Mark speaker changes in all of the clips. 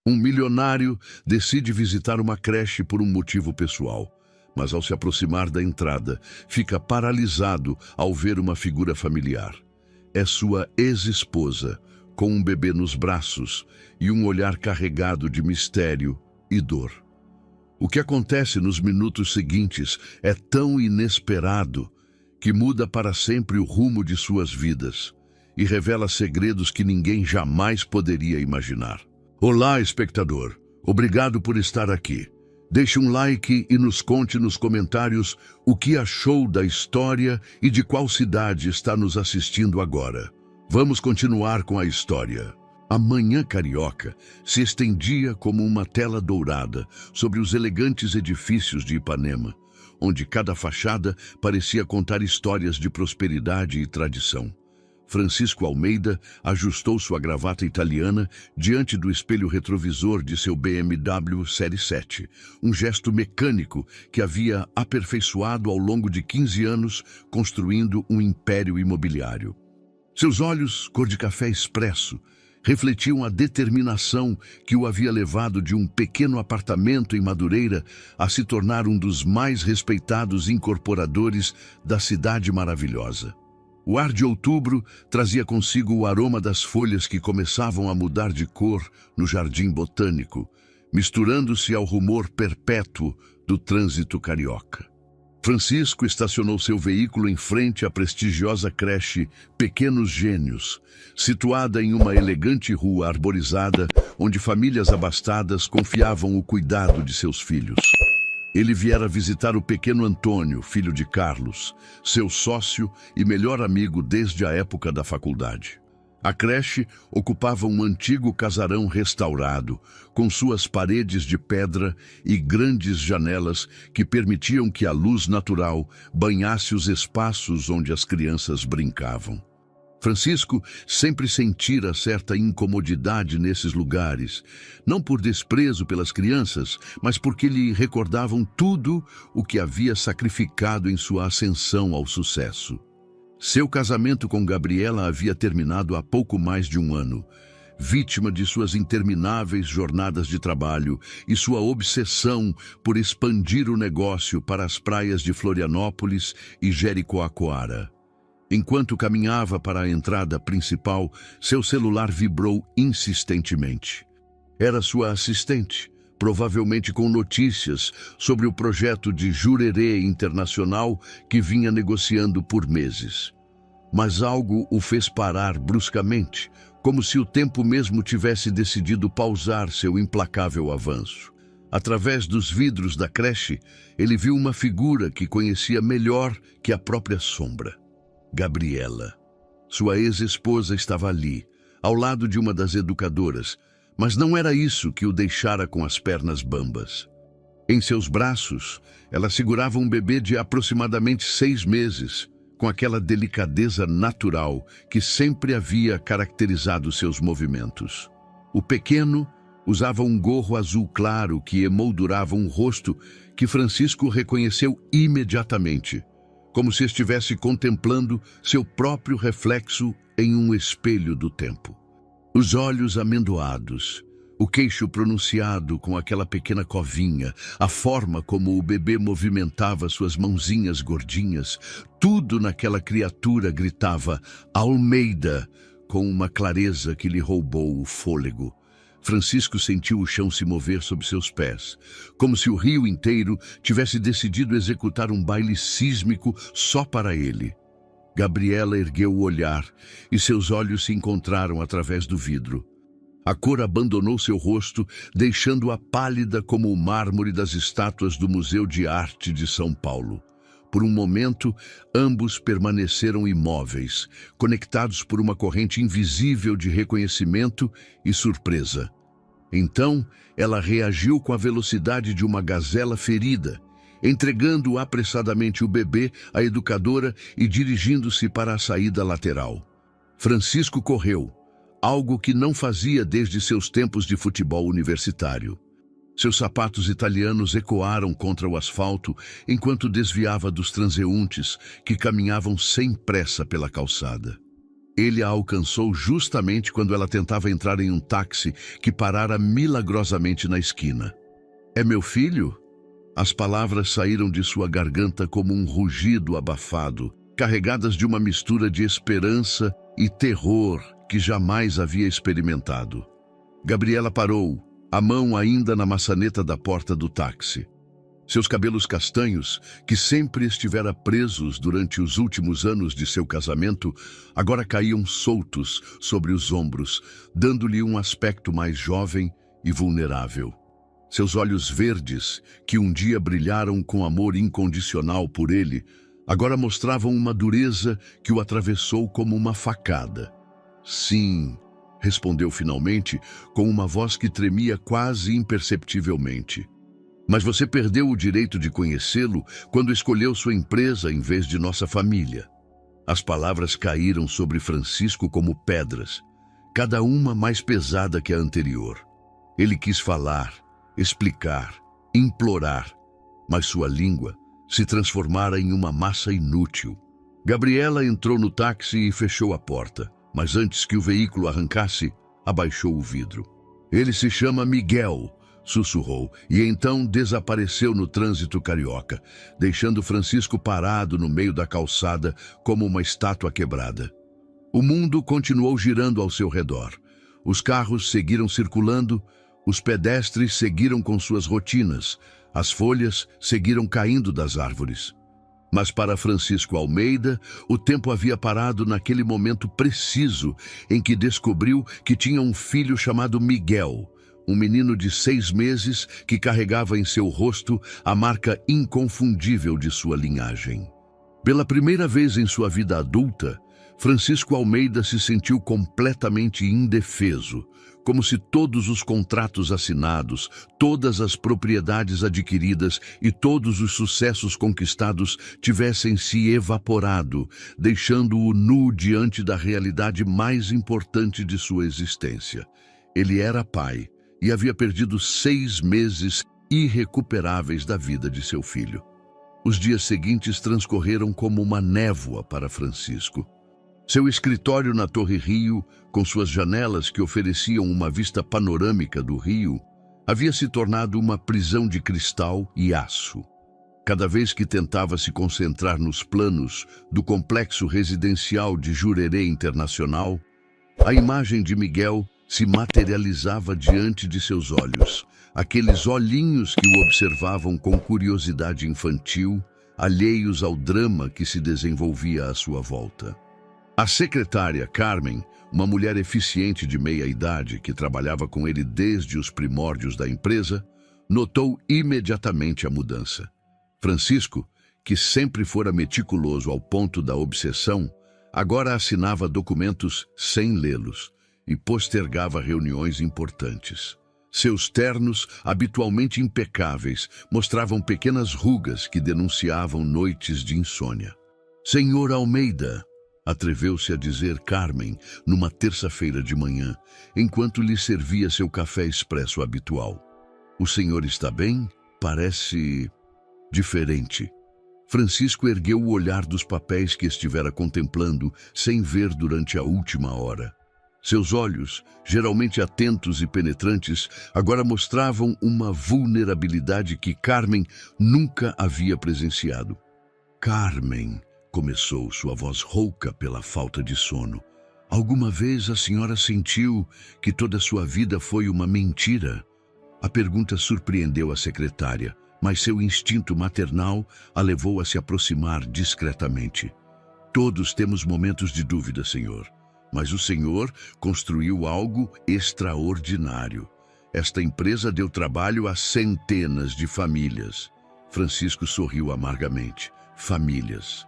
Speaker 1: Um milionário decide visitar uma creche por um motivo pessoal, mas ao se aproximar da entrada, fica paralisado ao ver uma figura familiar. É sua ex-esposa, com um bebê nos braços e um olhar carregado de mistério e dor. O que acontece nos minutos seguintes é tão inesperado que muda para sempre o rumo de suas vidas e revela segredos que ninguém jamais poderia imaginar. Olá, espectador. Obrigado por estar aqui. Deixe um like e nos conte nos comentários o que achou da história e de qual cidade está nos assistindo agora. Vamos continuar com a história. A manhã carioca se estendia como uma tela dourada sobre os elegantes edifícios de Ipanema, onde cada fachada parecia contar histórias de prosperidade e tradição. Francisco Almeida ajustou sua gravata italiana diante do espelho retrovisor de seu BMW Série 7, um gesto mecânico que havia aperfeiçoado ao longo de 15 anos, construindo um império imobiliário. Seus olhos, cor de café expresso, refletiam a determinação que o havia levado de um pequeno apartamento em Madureira a se tornar um dos mais respeitados incorporadores da cidade maravilhosa. O ar de outubro trazia consigo o aroma das folhas que começavam a mudar de cor no jardim botânico, misturando-se ao rumor perpétuo do trânsito carioca. Francisco estacionou seu veículo em frente à prestigiosa creche Pequenos Gênios, situada em uma elegante rua arborizada onde famílias abastadas confiavam o cuidado de seus filhos. Ele viera visitar o pequeno Antônio, filho de Carlos, seu sócio e melhor amigo desde a época da faculdade. A creche ocupava um antigo casarão restaurado, com suas paredes de pedra e grandes janelas que permitiam que a luz natural banhasse os espaços onde as crianças brincavam. Francisco sempre sentira certa incomodidade nesses lugares, não por desprezo pelas crianças, mas porque lhe recordavam tudo o que havia sacrificado em sua ascensão ao sucesso. Seu casamento com Gabriela havia terminado há pouco mais de um ano, vítima de suas intermináveis jornadas de trabalho e sua obsessão por expandir o negócio para as praias de Florianópolis e Jericoacoara. Enquanto caminhava para a entrada principal, seu celular vibrou insistentemente. Era sua assistente, provavelmente com notícias sobre o projeto de Jurerê Internacional que vinha negociando por meses. Mas algo o fez parar bruscamente, como se o tempo mesmo tivesse decidido pausar seu implacável avanço. Através dos vidros da creche, ele viu uma figura que conhecia melhor que a própria sombra. Gabriela. Sua ex-esposa estava ali, ao lado de uma das educadoras, mas não era isso que o deixara com as pernas bambas. Em seus braços, ela segurava um bebê de aproximadamente 6 meses, com aquela delicadeza natural que sempre havia caracterizado seus movimentos. O pequeno usava um gorro azul claro que emoldurava um rosto que Francisco reconheceu imediatamente, como se estivesse contemplando seu próprio reflexo em um espelho do tempo. Os olhos amendoados, o queixo pronunciado com aquela pequena covinha, a forma como o bebê movimentava suas mãozinhas gordinhas, tudo naquela criatura gritava Almeida, com uma clareza que lhe roubou o fôlego. Francisco sentiu o chão se mover sob seus pés, como se o rio inteiro tivesse decidido executar um baile sísmico só para ele. Gabriela ergueu o olhar e seus olhos se encontraram através do vidro. A cor abandonou seu rosto, deixando-a pálida como o mármore das estátuas do Museu de Arte de São Paulo. Por um momento, ambos permaneceram imóveis, conectados por uma corrente invisível de reconhecimento e surpresa. Então, ela reagiu com a velocidade de uma gazela ferida, entregando apressadamente o bebê à educadora e dirigindo-se para a saída lateral. Francisco correu, algo que não fazia desde seus tempos de futebol universitário. Seus sapatos italianos ecoaram contra o asfalto enquanto desviava dos transeuntes que caminhavam sem pressa pela calçada. Ele a alcançou justamente quando ela tentava entrar em um táxi que parara milagrosamente na esquina. "É meu filho?" As palavras saíram de sua garganta como um rugido abafado, carregadas de uma mistura de esperança e terror que jamais havia experimentado. Gabriela parou, a mão ainda na maçaneta da porta do táxi. Seus cabelos castanhos, que sempre estivera presos durante os últimos anos de seu casamento, agora caíam soltos sobre os ombros, dando-lhe um aspecto mais jovem e vulnerável. Seus olhos verdes, que um dia brilharam com amor incondicional por ele, agora mostravam uma dureza que o atravessou como uma facada. "Sim", respondeu finalmente, com uma voz que tremia quase imperceptivelmente. "Mas você perdeu o direito de conhecê-lo quando escolheu sua empresa em vez de nossa família." As palavras caíram sobre Francisco como pedras, cada uma mais pesada que a anterior. Ele quis falar, explicar, implorar, mas sua língua se transformara em uma massa inútil. Gabriela entrou no táxi e fechou a porta, mas antes que o veículo arrancasse, abaixou o vidro. "Ele se chama Miguel", sussurrou, e então desapareceu no trânsito carioca, deixando Francisco parado no meio da calçada como uma estátua quebrada. O mundo continuou girando ao seu redor. Os carros seguiram circulando, os pedestres seguiram com suas rotinas, as folhas seguiram caindo das árvores. Mas para Francisco Almeida, o tempo havia parado naquele momento preciso em que descobriu que tinha um filho chamado Miguel, um menino de 6 meses que carregava em seu rosto a marca inconfundível de sua linhagem. Pela primeira vez em sua vida adulta, Francisco Almeida se sentiu completamente indefeso, como se todos os contratos assinados, todas as propriedades adquiridas e todos os sucessos conquistados tivessem se evaporado, deixando-o nu diante da realidade mais importante de sua existência. Ele era pai e havia perdido 6 meses irrecuperáveis da vida de seu filho. Os dias seguintes transcorreram como uma névoa para Francisco. Seu escritório na Torre Rio, com suas janelas que ofereciam uma vista panorâmica do rio, havia se tornado uma prisão de cristal e aço. Cada vez que tentava se concentrar nos planos do complexo residencial de Jurerê Internacional, a imagem de Miguel se materializava diante de seus olhos, aqueles olhinhos que o observavam com curiosidade infantil, alheios ao drama que se desenvolvia à sua volta. A secretária, Carmen, uma mulher eficiente de meia-idade que trabalhava com ele desde os primórdios da empresa, notou imediatamente a mudança. Francisco, que sempre fora meticuloso ao ponto da obsessão, agora assinava documentos sem lê-los e postergava reuniões importantes. Seus ternos, habitualmente impecáveis, mostravam pequenas rugas que denunciavam noites de insônia. "Senhor Almeida", atreveu-se a dizer Carmen numa terça-feira de manhã, enquanto lhe servia seu café expresso habitual. "O senhor está bem? Parece diferente." Francisco ergueu o olhar dos papéis que estivera contemplando, sem ver durante a última hora. Seus olhos, geralmente atentos e penetrantes, agora mostravam uma vulnerabilidade que Carmen nunca havia presenciado. "Carmen", começou, sua voz rouca pela falta de sono, "alguma vez a senhora sentiu que toda sua vida foi uma mentira?" A pergunta surpreendeu a secretária, mas seu instinto maternal a levou a se aproximar discretamente. "Todos temos momentos de dúvida, senhor, mas o senhor construiu algo extraordinário. Esta empresa deu trabalho a centenas de famílias." Francisco sorriu amargamente. Famílias.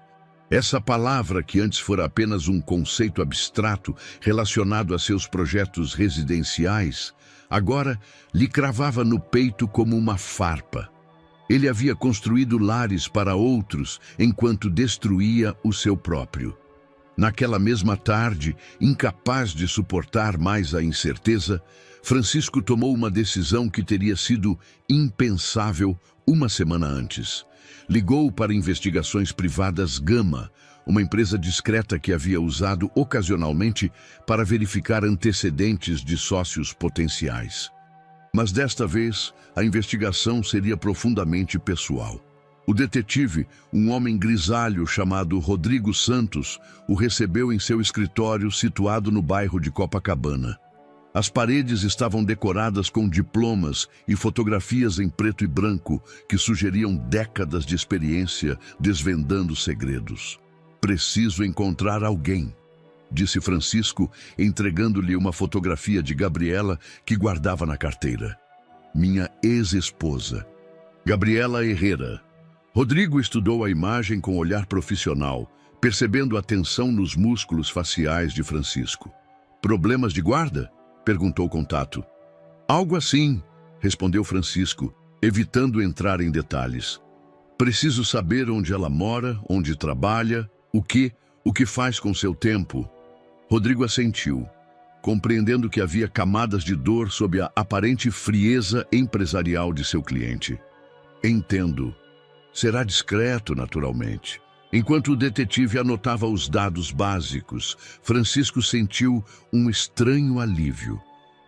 Speaker 1: Essa palavra, que antes fora apenas um conceito abstrato relacionado a seus projetos residenciais, agora lhe cravava no peito como uma farpa. Ele havia construído lares para outros enquanto destruía o seu próprio. Naquela mesma tarde, incapaz de suportar mais a incerteza, Francisco tomou uma decisão que teria sido impensável uma semana antes. Ligou para Investigações Privadas Gama, uma empresa discreta que havia usado ocasionalmente para verificar antecedentes de sócios potenciais. Mas desta vez, a investigação seria profundamente pessoal. O detetive, um homem grisalho chamado Rodrigo Santos, o recebeu em seu escritório situado no bairro de Copacabana. As paredes estavam decoradas com diplomas e fotografias em preto e branco que sugeriam décadas de experiência desvendando segredos. "Preciso encontrar alguém", disse Francisco, entregando-lhe uma fotografia de Gabriela que guardava na carteira. "Minha ex-esposa, Gabriela Herrera." Rodrigo estudou a imagem com olhar profissional, percebendo a tensão nos músculos faciais de Francisco. "Problemas de guarda?" perguntou o contato. "Algo assim", respondeu Francisco, evitando entrar em detalhes. "Preciso saber onde ela mora, onde trabalha, o que faz com seu tempo." Rodrigo assentiu, compreendendo que havia camadas de dor sob a aparente frieza empresarial de seu cliente. "Entendo. Será discreto, naturalmente." Enquanto o detetive anotava os dados básicos, Francisco sentiu um estranho alívio.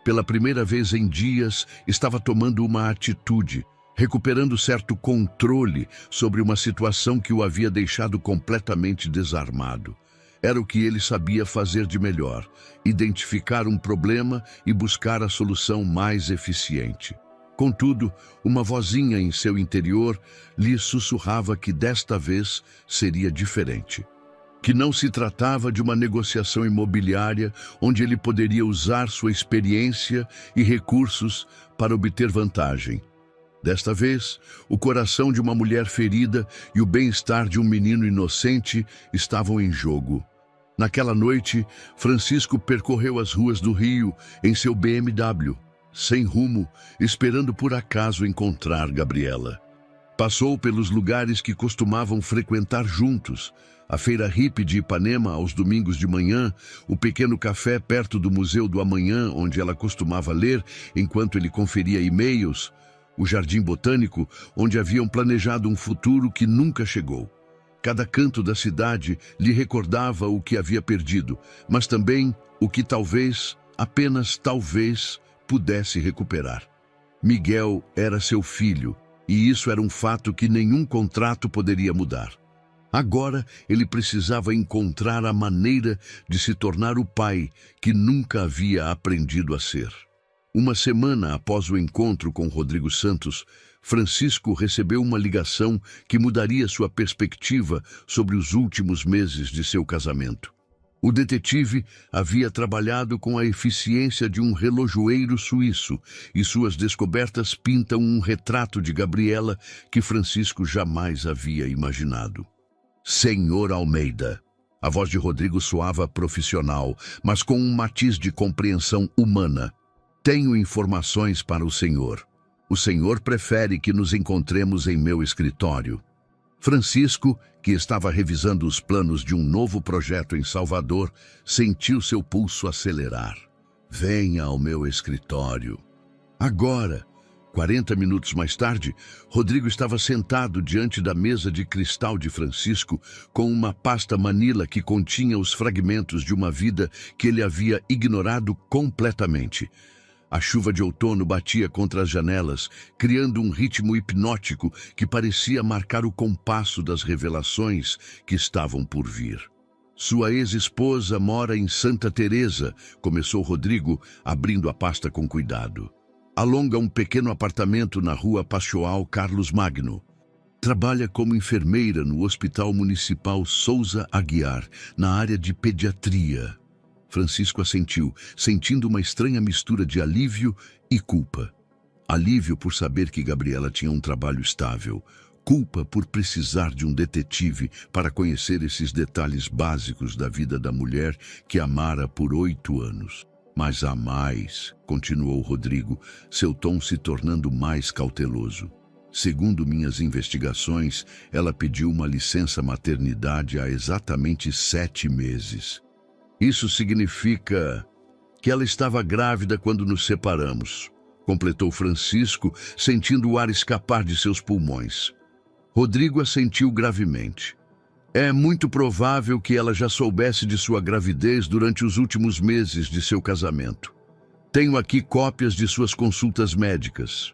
Speaker 1: Pela primeira vez em dias, estava tomando uma atitude, recuperando certo controle sobre uma situação que o havia deixado completamente desarmado. Era o que ele sabia fazer de melhor: identificar um problema e buscar a solução mais eficiente. Contudo, uma vozinha em seu interior lhe sussurrava que desta vez seria diferente. Que não se tratava de uma negociação imobiliária onde ele poderia usar sua experiência e recursos para obter vantagem. Desta vez, o coração de uma mulher ferida e o bem-estar de um menino inocente estavam em jogo. Naquela noite, Francisco percorreu as ruas do Rio em seu BMW, sem rumo, esperando por acaso encontrar Gabriela. Passou pelos lugares que costumavam frequentar juntos: a feira hippie de Ipanema aos domingos de manhã, o pequeno café perto do Museu do Amanhã, onde ela costumava ler enquanto ele conferia e-mails, o Jardim Botânico, onde haviam planejado um futuro que nunca chegou. Cada canto da cidade lhe recordava o que havia perdido, mas também o que talvez, apenas talvez, pudesse recuperar. Miguel era seu filho, e isso era um fato que nenhum contrato poderia mudar. Agora ele precisava encontrar a maneira de se tornar o pai que nunca havia aprendido a ser. Uma semana após o encontro com Rodrigo Santos, Francisco recebeu uma ligação que mudaria sua perspectiva sobre os últimos meses de seu casamento. O detetive havia trabalhado com a eficiência de um relojoeiro suíço e suas descobertas pintam um retrato de Gabriela que Francisco jamais havia imaginado. "Senhor Almeida." A voz de Rodrigo soava profissional, mas com um matiz de compreensão humana. "Tenho informações para o senhor. O senhor prefere que nos encontremos em meu escritório?" Francisco, que estava revisando os planos de um novo projeto em Salvador, sentiu seu pulso acelerar. "Venha ao meu escritório." Agora, 40 minutos mais tarde, Rodrigo estava sentado diante da mesa de cristal de Francisco com uma pasta manila que continha os fragmentos de uma vida que ele havia ignorado completamente. A chuva de outono batia contra as janelas, criando um ritmo hipnótico que parecia marcar o compasso das revelações que estavam por vir. "Sua ex-esposa mora em Santa Teresa", começou Rodrigo, abrindo a pasta com cuidado. "Aluga um pequeno apartamento na rua Pachoal Carlos Magno. Trabalha como enfermeira no Hospital Municipal Souza Aguiar, na área de pediatria." Francisco assentiu, sentindo uma estranha mistura de alívio e culpa. Alívio por saber que Gabriela tinha um trabalho estável. Culpa por precisar de um detetive para conhecer esses detalhes básicos da vida da mulher que amara por 8 anos. "Mas há mais", continuou Rodrigo, seu tom se tornando mais cauteloso. "Segundo minhas investigações, ela pediu uma licença maternidade há exatamente 7 meses. Isso significa que ela estava grávida quando nos separamos", completou Francisco, sentindo o ar escapar de seus pulmões. Rodrigo assentiu gravemente. É muito provável que ela já soubesse de sua gravidez durante os últimos meses de seu casamento. Tenho aqui cópias de suas consultas médicas.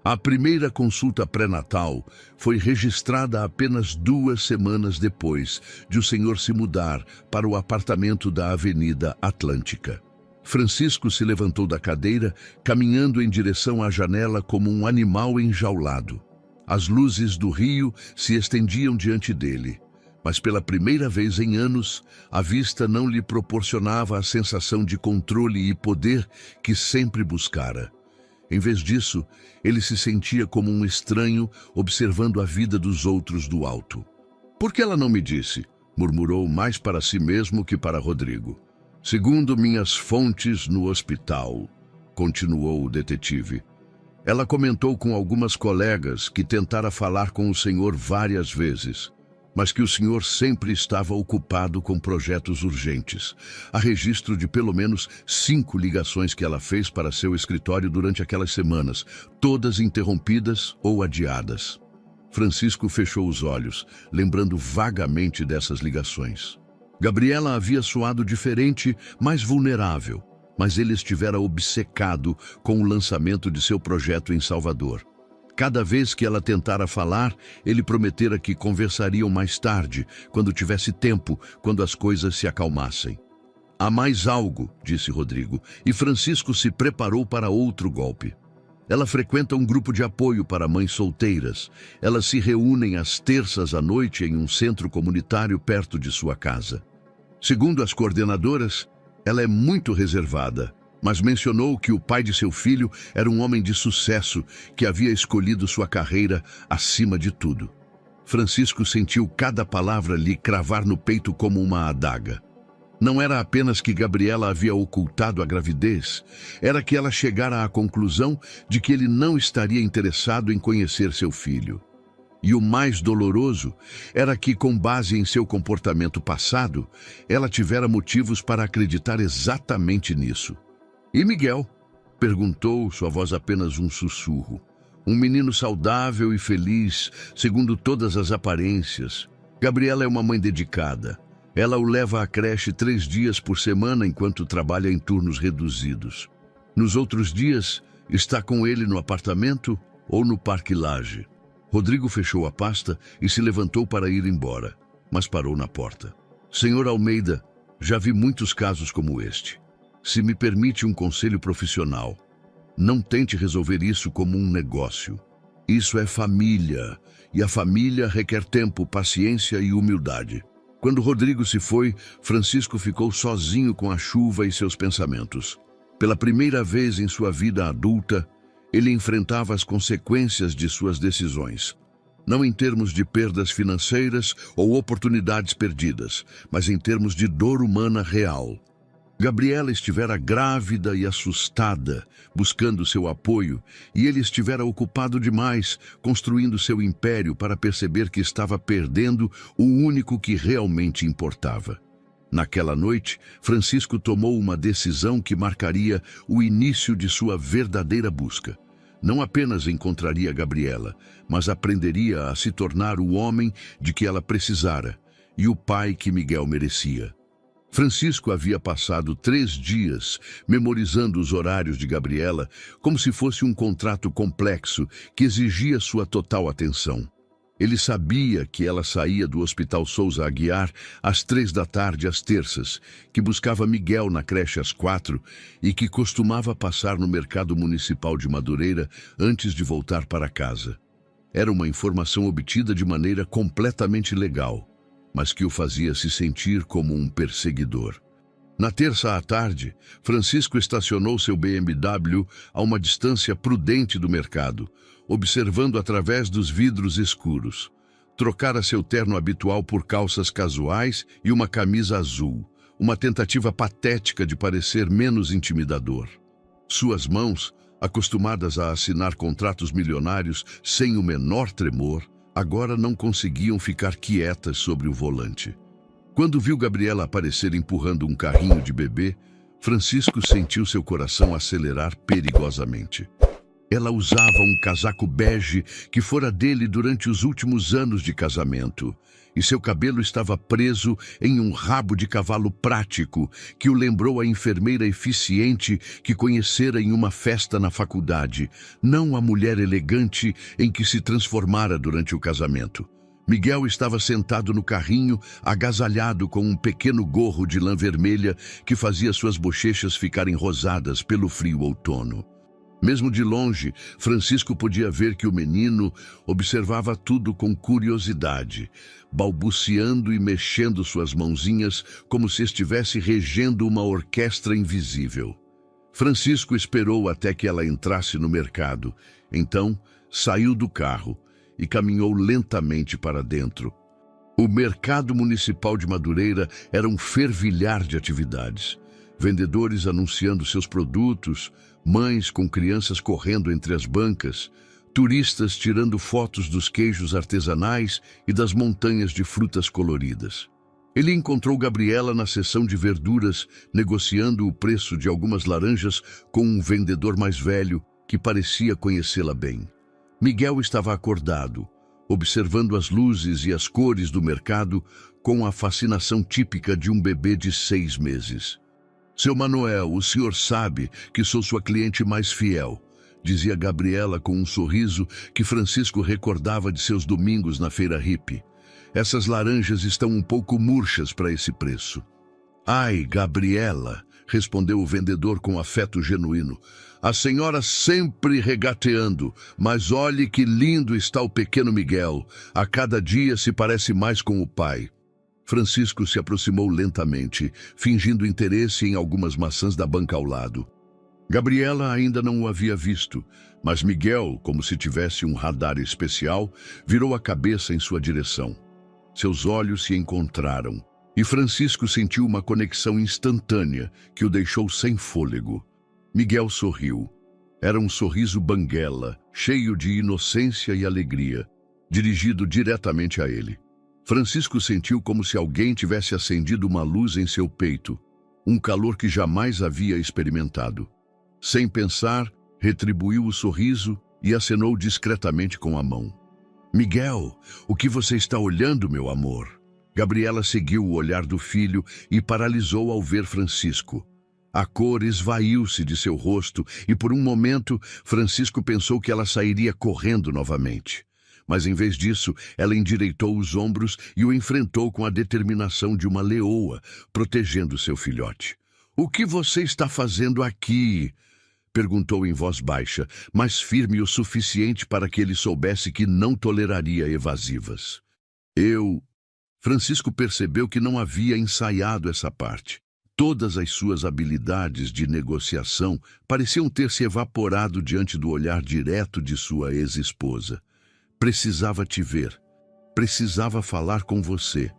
Speaker 1: A primeira consulta pré-natal foi registrada apenas 2 semanas depois de o senhor se mudar para o apartamento da Avenida Atlântica. Francisco se levantou da cadeira, caminhando em direção à janela como um animal enjaulado. As luzes do rio se estendiam diante dele, mas pela primeira vez em anos, a vista não lhe proporcionava a sensação de controle e poder que sempre buscara. Em vez disso, ele se sentia como um estranho observando a vida dos outros do alto. "Por que ela não me disse?", murmurou mais para si mesmo que para Rodrigo. "Segundo minhas fontes no hospital", continuou o detetive, "ela comentou com algumas colegas que tentara falar com o senhor várias vezes, mas que o senhor sempre estava ocupado com projetos urgentes. Há registro de pelo menos 5 ligações que ela fez para seu escritório durante aquelas semanas, todas interrompidas ou adiadas." Francisco fechou os olhos, lembrando vagamente dessas ligações. Gabriela havia soado diferente, mais vulnerável, mas ele estivera obcecado com o lançamento de seu projeto em Salvador. Cada vez que ela tentara falar, ele prometera que conversariam mais tarde, quando tivesse tempo, quando as coisas se acalmassem. "Há mais algo", disse Rodrigo, e Francisco se preparou para outro golpe. "Ela frequenta um grupo de apoio para mães solteiras. Elas se reúnem às terças à noite em um centro comunitário perto de sua casa. Segundo as coordenadoras, ela é muito reservada, mas mencionou que o pai de seu filho era um homem de sucesso que havia escolhido sua carreira acima de tudo." Francisco sentiu cada palavra lhe cravar no peito como uma adaga. Não era apenas que Gabriela havia ocultado a gravidez, era que ela chegara à conclusão de que ele não estaria interessado em conhecer seu filho. E o mais doloroso era que, com base em seu comportamento passado, ela tivera motivos para acreditar exatamente nisso. "E Miguel?", perguntou, sua voz apenas um sussurro. "Um menino saudável e feliz, segundo todas as aparências. Gabriela é uma mãe dedicada. Ela o leva à creche 3 dias por semana enquanto trabalha em turnos reduzidos. Nos outros dias, está com ele no apartamento ou no Parque Lage." Rodrigo fechou a pasta e se levantou para ir embora, mas parou na porta. "Senhor Almeida, já vi muitos casos como este. Se me permite um conselho profissional, não tente resolver isso como um negócio. Isso é família, e a família requer tempo, paciência e humildade." Quando Rodrigo se foi, Francisco ficou sozinho com a chuva e seus pensamentos. Pela primeira vez em sua vida adulta, ele enfrentava as consequências de suas decisões. Não em termos de perdas financeiras ou oportunidades perdidas, mas em termos de dor humana real. Gabriela estivera grávida e assustada, buscando seu apoio, e ele estivera ocupado demais, construindo seu império para perceber que estava perdendo o único que realmente importava. Naquela noite, Francisco tomou uma decisão que marcaria o início de sua verdadeira busca. Não apenas encontraria Gabriela, mas aprenderia a se tornar o homem de que ela precisara e o pai que Miguel merecia. Francisco havia passado 3 dias memorizando os horários de Gabriela como se fosse um contrato complexo que exigia sua total atenção. Ele sabia que ela saía do Hospital Souza Aguiar às 3 da tarde às terças, que buscava Miguel na creche às 4 e que costumava passar no mercado municipal de Madureira antes de voltar para casa. Era uma informação obtida de maneira completamente legal, mas que o fazia se sentir como um perseguidor. Na terça à tarde, Francisco estacionou seu BMW a uma distância prudente do mercado, observando através dos vidros escuros. Trocara seu terno habitual por calças casuais e uma camisa azul, uma tentativa patética de parecer menos intimidador. Suas mãos, acostumadas a assinar contratos milionários sem o menor tremor, agora não conseguiam ficar quietas sobre o volante. Quando viu Gabriela aparecer empurrando um carrinho de bebê, Francisco sentiu seu coração acelerar perigosamente. Ela usava um casaco bege que fora dele durante os últimos anos de casamento, e seu cabelo estava preso em um rabo de cavalo prático que o lembrou a enfermeira eficiente que conhecera em uma festa na faculdade, não a mulher elegante em que se transformara durante o casamento. Miguel estava sentado no carrinho, agasalhado com um pequeno gorro de lã vermelha que fazia suas bochechas ficarem rosadas pelo frio outono. Mesmo de longe, Francisco podia ver que o menino observava tudo com curiosidade, balbuciando e mexendo suas mãozinhas como se estivesse regendo uma orquestra invisível. Francisco esperou até que ela entrasse no mercado. Então, saiu do carro e caminhou lentamente para dentro. O mercado municipal de Madureira era um fervilhar de atividades. Vendedores anunciando seus produtos, mães com crianças correndo entre as bancas, turistas tirando fotos dos queijos artesanais e das montanhas de frutas coloridas. Ele encontrou Gabriela na seção de verduras, negociando o preço de algumas laranjas com um vendedor mais velho que parecia conhecê-la bem. Miguel estava acordado, observando as luzes e as cores do mercado com a fascinação típica de um bebê de 6 meses. Seu Manuel, o senhor sabe que sou sua cliente mais fiel, dizia Gabriela com um sorriso que Francisco recordava de seus domingos na feira hippie. Essas laranjas estão um pouco murchas para esse preço. Ai, Gabriela, respondeu o vendedor com afeto genuíno. A senhora sempre regateando, mas olhe que lindo está o pequeno Miguel. A cada dia se parece mais com o pai. Francisco se aproximou lentamente, fingindo interesse em algumas maçãs da banca ao lado. Gabriela ainda não o havia visto, mas Miguel, como se tivesse um radar especial, virou a cabeça em sua direção. Seus olhos se encontraram, e Francisco sentiu uma conexão instantânea que o deixou sem fôlego. Miguel sorriu. Era um sorriso banguela, cheio de inocência e alegria, dirigido diretamente a ele. Francisco sentiu como se alguém tivesse acendido uma luz em seu peito, um calor que jamais havia experimentado. Sem pensar, retribuiu o sorriso e acenou discretamente com a mão. Miguel, o que você está olhando, meu amor? Gabriela seguiu o olhar do filho e paralisou ao ver Francisco. A cor esvaiu-se de seu rosto e por um momento Francisco pensou que ela sairia correndo novamente. Mas em vez disso, ela endireitou os ombros e o enfrentou com a determinação de uma leoa, protegendo seu filhote. O que você está fazendo aqui? Perguntou em voz baixa, mas firme o suficiente para que ele soubesse que não toleraria evasivas. Francisco percebeu que não havia ensaiado essa parte. Todas as suas habilidades de negociação pareciam ter se evaporado diante do olhar direto de sua ex-esposa. Precisava te ver. Precisava falar com você.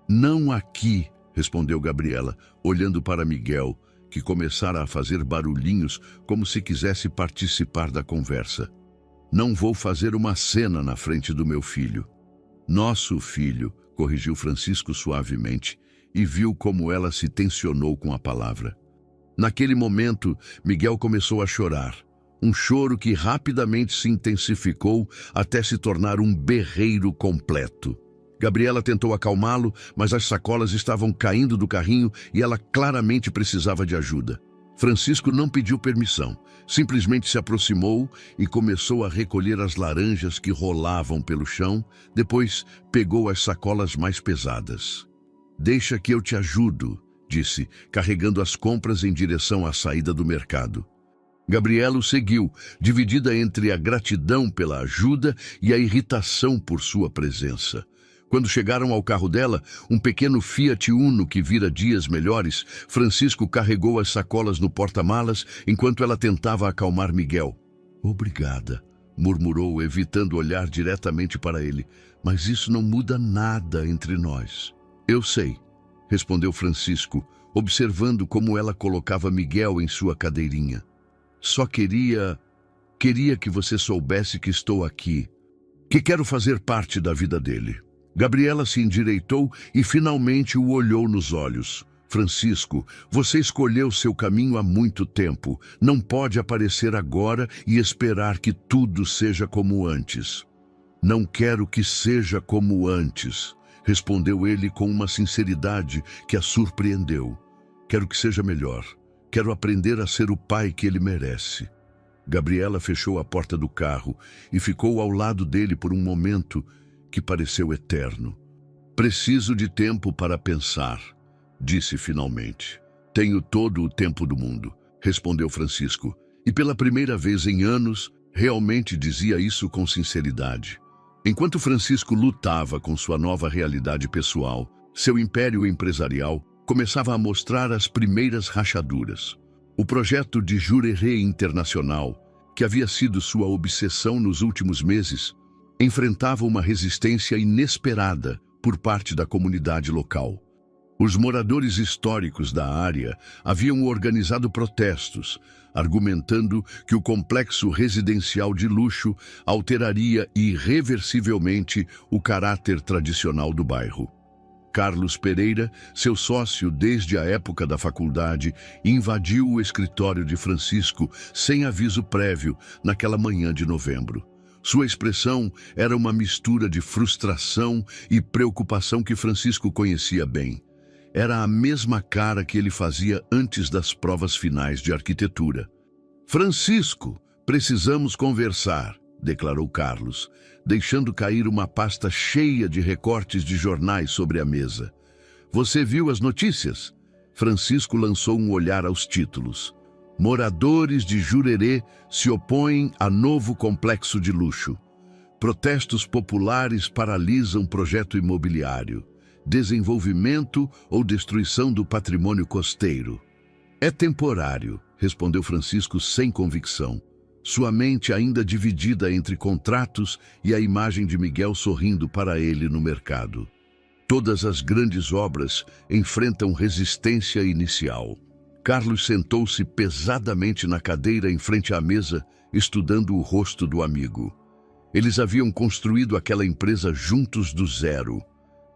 Speaker 1: Não aqui, respondeu Gabriela, olhando para Miguel, que começara a fazer barulhinhos como se quisesse participar da conversa. Não vou fazer uma cena na frente do meu filho. Nosso filho, corrigiu Francisco suavemente, e viu como ela se tensionou com a palavra. Naquele momento, Miguel começou a chorar. Um choro que rapidamente se intensificou até se tornar um berreiro completo. Gabriela tentou acalmá-lo, mas as sacolas estavam caindo do carrinho e ela claramente precisava de ajuda. Francisco não pediu permissão, simplesmente se aproximou e começou a recolher as laranjas que rolavam pelo chão, depois pegou as sacolas mais pesadas. Deixa que eu te ajudo, disse, carregando as compras em direção à saída do mercado. Gabriela o seguiu, dividida entre a gratidão pela ajuda e a irritação por sua presença. Quando chegaram ao carro dela, um pequeno Fiat Uno que vira dias melhores, Francisco carregou as sacolas no porta-malas enquanto ela tentava acalmar Miguel. Obrigada, murmurou, evitando olhar diretamente para ele, mas isso não muda nada entre nós. Eu sei, respondeu Francisco, observando como ela colocava Miguel em sua cadeirinha. Só queria que você soubesse que estou aqui, que quero fazer parte da vida dele. Gabriela se endireitou e finalmente o olhou nos olhos. Francisco, você escolheu seu caminho há muito tempo. Não pode aparecer agora e esperar que tudo seja como antes. Não quero que seja como antes, respondeu ele com uma sinceridade que a surpreendeu. Quero que seja melhor. Quero aprender a ser o pai que ele merece. Gabriela fechou a porta do carro e ficou ao lado dele por um momento que pareceu eterno. Preciso de tempo para pensar, disse finalmente. Tenho todo o tempo do mundo, respondeu Francisco, e pela primeira vez em anos, realmente dizia isso com sinceridade. Enquanto Francisco lutava com sua nova realidade pessoal, seu império empresarial começava a mostrar as primeiras rachaduras. O projeto de Jurerê Internacional, que havia sido sua obsessão nos últimos meses, enfrentava uma resistência inesperada por parte da comunidade local. Os moradores históricos da área haviam organizado protestos, argumentando que o complexo residencial de luxo alteraria irreversivelmente o caráter tradicional do bairro. Carlos Pereira, seu sócio desde a época da faculdade, invadiu o escritório de Francisco sem aviso prévio naquela manhã de novembro. Sua expressão era uma mistura de frustração e preocupação que Francisco conhecia bem. Era a mesma cara que ele fazia antes das provas finais de arquitetura. Francisco, precisamos conversar, declarou Carlos, deixando cair uma pasta cheia de recortes de jornais sobre a mesa. Você viu as notícias? Francisco lançou um olhar aos títulos. Moradores de Jurerê se opõem a novo complexo de luxo. Protestos populares paralisam projeto imobiliário. Desenvolvimento ou destruição do patrimônio costeiro. É temporário, respondeu Francisco sem convicção. Sua mente ainda dividida entre contratos e a imagem de Miguel sorrindo para ele no mercado. Todas as grandes obras enfrentam resistência inicial. Carlos sentou-se pesadamente na cadeira em frente à mesa, estudando o rosto do amigo. Eles haviam construído aquela empresa juntos do zero,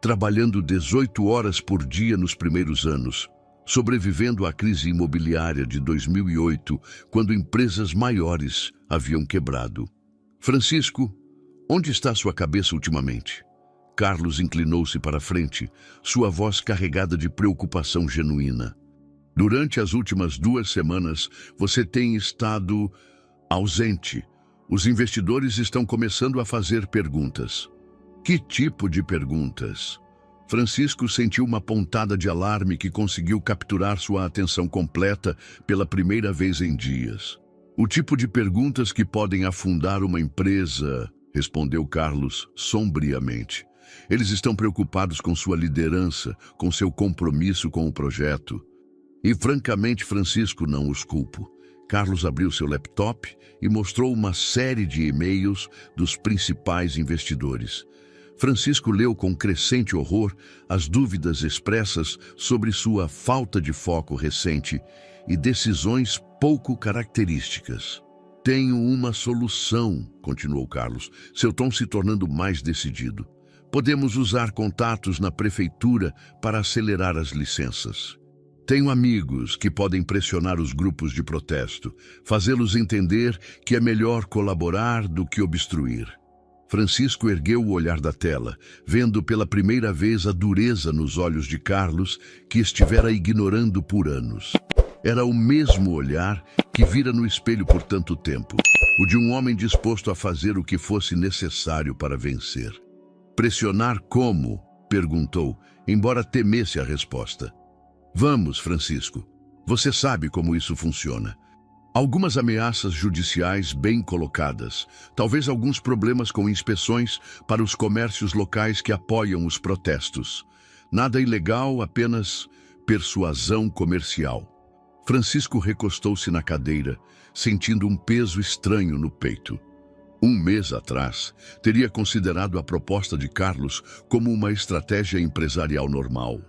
Speaker 1: trabalhando 18 horas por dia nos primeiros anos, sobrevivendo à crise imobiliária de 2008, quando empresas maiores haviam quebrado. Francisco, onde está sua cabeça ultimamente? Carlos inclinou-se para a frente, sua voz carregada de preocupação genuína. Durante as últimas 2 semanas, você tem estado ausente. Os investidores estão começando a fazer perguntas. Que tipo de perguntas? Francisco sentiu uma pontada de alarme que conseguiu capturar sua atenção completa pela primeira vez em dias. O tipo de perguntas que podem afundar uma empresa, respondeu Carlos sombriamente. Eles estão preocupados com sua liderança, com seu compromisso com o projeto. E, francamente, Francisco, não os culpo. Carlos abriu seu laptop e mostrou uma série de e-mails dos principais investidores. Francisco leu com crescente horror as dúvidas expressas sobre sua falta de foco recente e decisões pouco características. Tenho uma solução, continuou Carlos, seu tom se tornando mais decidido. Podemos usar contatos na prefeitura para acelerar as licenças. Tenho amigos que podem pressionar os grupos de protesto, fazê-los entender que é melhor colaborar do que obstruir. Francisco ergueu o olhar da tela, vendo pela primeira vez a dureza nos olhos de Carlos, que estivera ignorando por anos. Era o mesmo olhar que vira no espelho por tanto tempo, o de um homem disposto a fazer o que fosse necessário para vencer. Pressionar como? Perguntou, embora temesse a resposta. Vamos, Francisco. Você sabe como isso funciona. Algumas ameaças judiciais bem colocadas, talvez alguns problemas com inspeções para os comércios locais que apoiam os protestos. Nada ilegal, apenas persuasão comercial. Francisco recostou-se na cadeira, sentindo um peso estranho no peito. 1 mês atrás, teria considerado a proposta de Carlos como uma estratégia empresarial normal.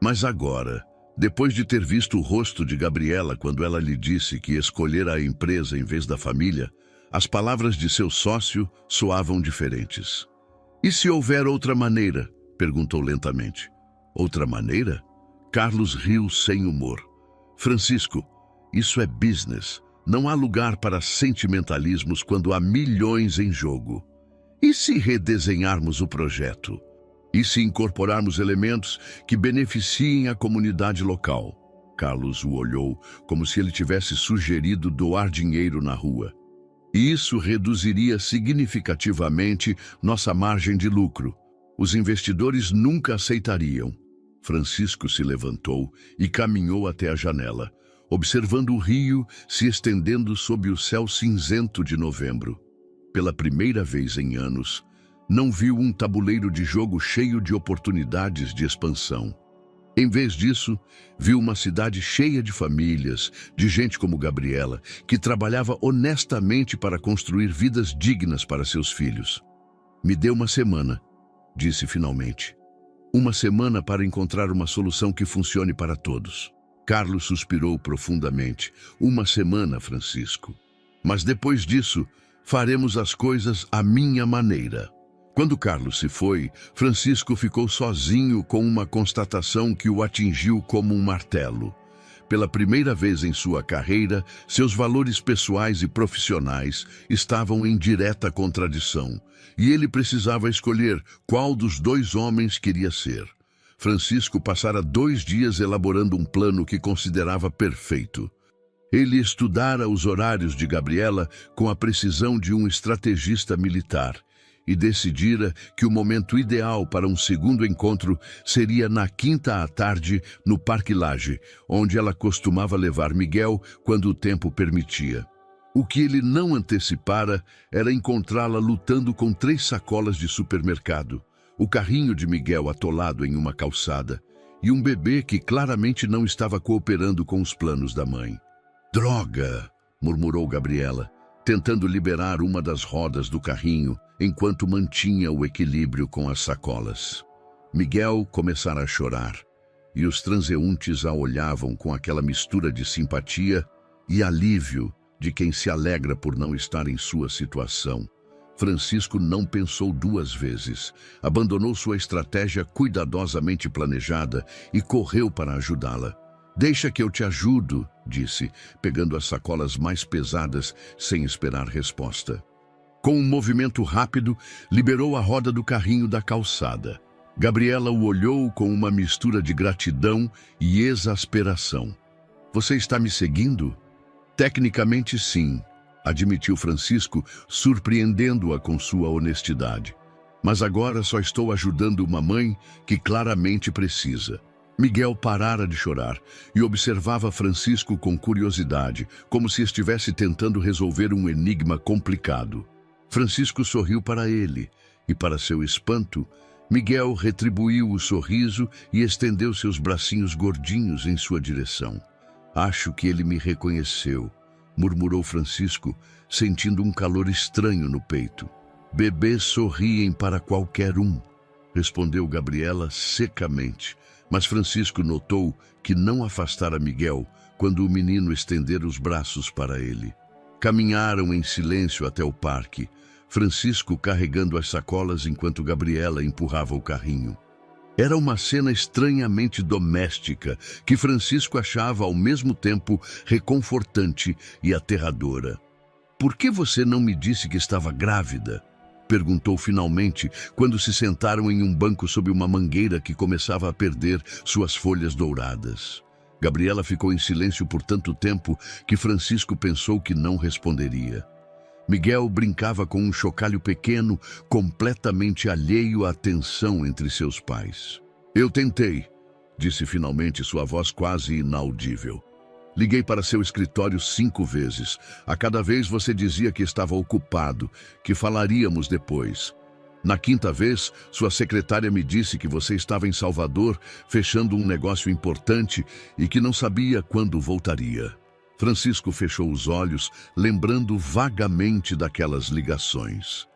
Speaker 1: Mas agora, depois de ter visto o rosto de Gabriela quando ela lhe disse que escolhera a empresa em vez da família, as palavras de seu sócio soavam diferentes. E se houver outra maneira? Perguntou lentamente. Outra maneira? Carlos riu sem humor. Francisco, isso é business. Não há lugar para sentimentalismos quando há milhões em jogo. E se redesenharmos o projeto? E se incorporarmos elementos que beneficiem a comunidade local? Carlos o olhou como se ele tivesse sugerido doar dinheiro na rua. Isso reduziria significativamente nossa margem de lucro. Os investidores nunca aceitariam. Francisco se levantou e caminhou até a janela, observando o rio se estendendo sob o céu cinzento de novembro. Pela primeira vez em anos, não viu um tabuleiro de jogo cheio de oportunidades de expansão. Em vez disso, viu uma cidade cheia de famílias, de gente como Gabriela, que trabalhava honestamente para construir vidas dignas para seus filhos. Me dê uma semana, disse finalmente. Uma semana para encontrar uma solução que funcione para todos. Carlos suspirou profundamente. Uma semana, Francisco. Mas depois disso, faremos as coisas à minha maneira. Quando Carlos se foi, Francisco ficou sozinho com uma constatação que o atingiu como um martelo. Pela primeira vez em sua carreira, seus valores pessoais e profissionais estavam em direta contradição, e ele precisava escolher qual dos dois homens queria ser. Francisco passara 2 dias elaborando um plano que considerava perfeito. Ele estudara os horários de Gabriela com a precisão de um estrategista militar e decidira que o momento ideal para um segundo encontro seria na quinta à tarde no Parque Lage, onde ela costumava levar Miguel quando o tempo permitia. O que ele não antecipara era encontrá-la lutando com 3 sacolas de supermercado, o carrinho de Miguel atolado em uma calçada e um bebê que claramente não estava cooperando com os planos da mãe. "Droga!" murmurou Gabriela, tentando liberar uma das rodas do carrinho enquanto mantinha o equilíbrio com as sacolas. Miguel começara a chorar e os transeuntes a olhavam com aquela mistura de simpatia e alívio de quem se alegra por não estar em sua situação. Francisco não pensou 2 vezes, abandonou sua estratégia cuidadosamente planejada e correu para ajudá-la. "Deixa que eu te ajudo", disse, pegando as sacolas mais pesadas sem esperar resposta. Com um movimento rápido, liberou a roda do carrinho da calçada. Gabriela o olhou com uma mistura de gratidão e exasperação. "Você está me seguindo?" "Tecnicamente, sim", admitiu Francisco, surpreendendo-a com sua honestidade. "Mas agora só estou ajudando uma mãe que claramente precisa." Miguel parara de chorar e observava Francisco com curiosidade, como se estivesse tentando resolver um enigma complicado. Francisco sorriu para ele e, para seu espanto, Miguel retribuiu o sorriso e estendeu seus bracinhos gordinhos em sua direção. "Acho que ele me reconheceu", murmurou Francisco, sentindo um calor estranho no peito. "Bebês sorriem para qualquer um", respondeu Gabriela secamente. Mas Francisco notou que não afastara Miguel quando o menino estendera os braços para ele. Caminharam em silêncio até o parque, Francisco carregando as sacolas enquanto Gabriela empurrava o carrinho. Era uma cena estranhamente doméstica que Francisco achava ao mesmo tempo reconfortante e aterradora. "Por que você não me disse que estava grávida?" perguntou finalmente quando se sentaram em um banco sob uma mangueira que começava a perder suas folhas douradas. Gabriela ficou em silêncio por tanto tempo que Francisco pensou que não responderia. Miguel brincava com um chocalho pequeno, completamente alheio à tensão entre seus pais. "Eu tentei", disse finalmente, sua voz quase inaudível. "Liguei para seu escritório 5 vezes. A cada vez você dizia que estava ocupado, que falaríamos depois. Na 5ª vez, sua secretária me disse que você estava em Salvador, fechando um negócio importante e que não sabia quando voltaria." Francisco fechou os olhos, lembrando vagamente daquelas ligações.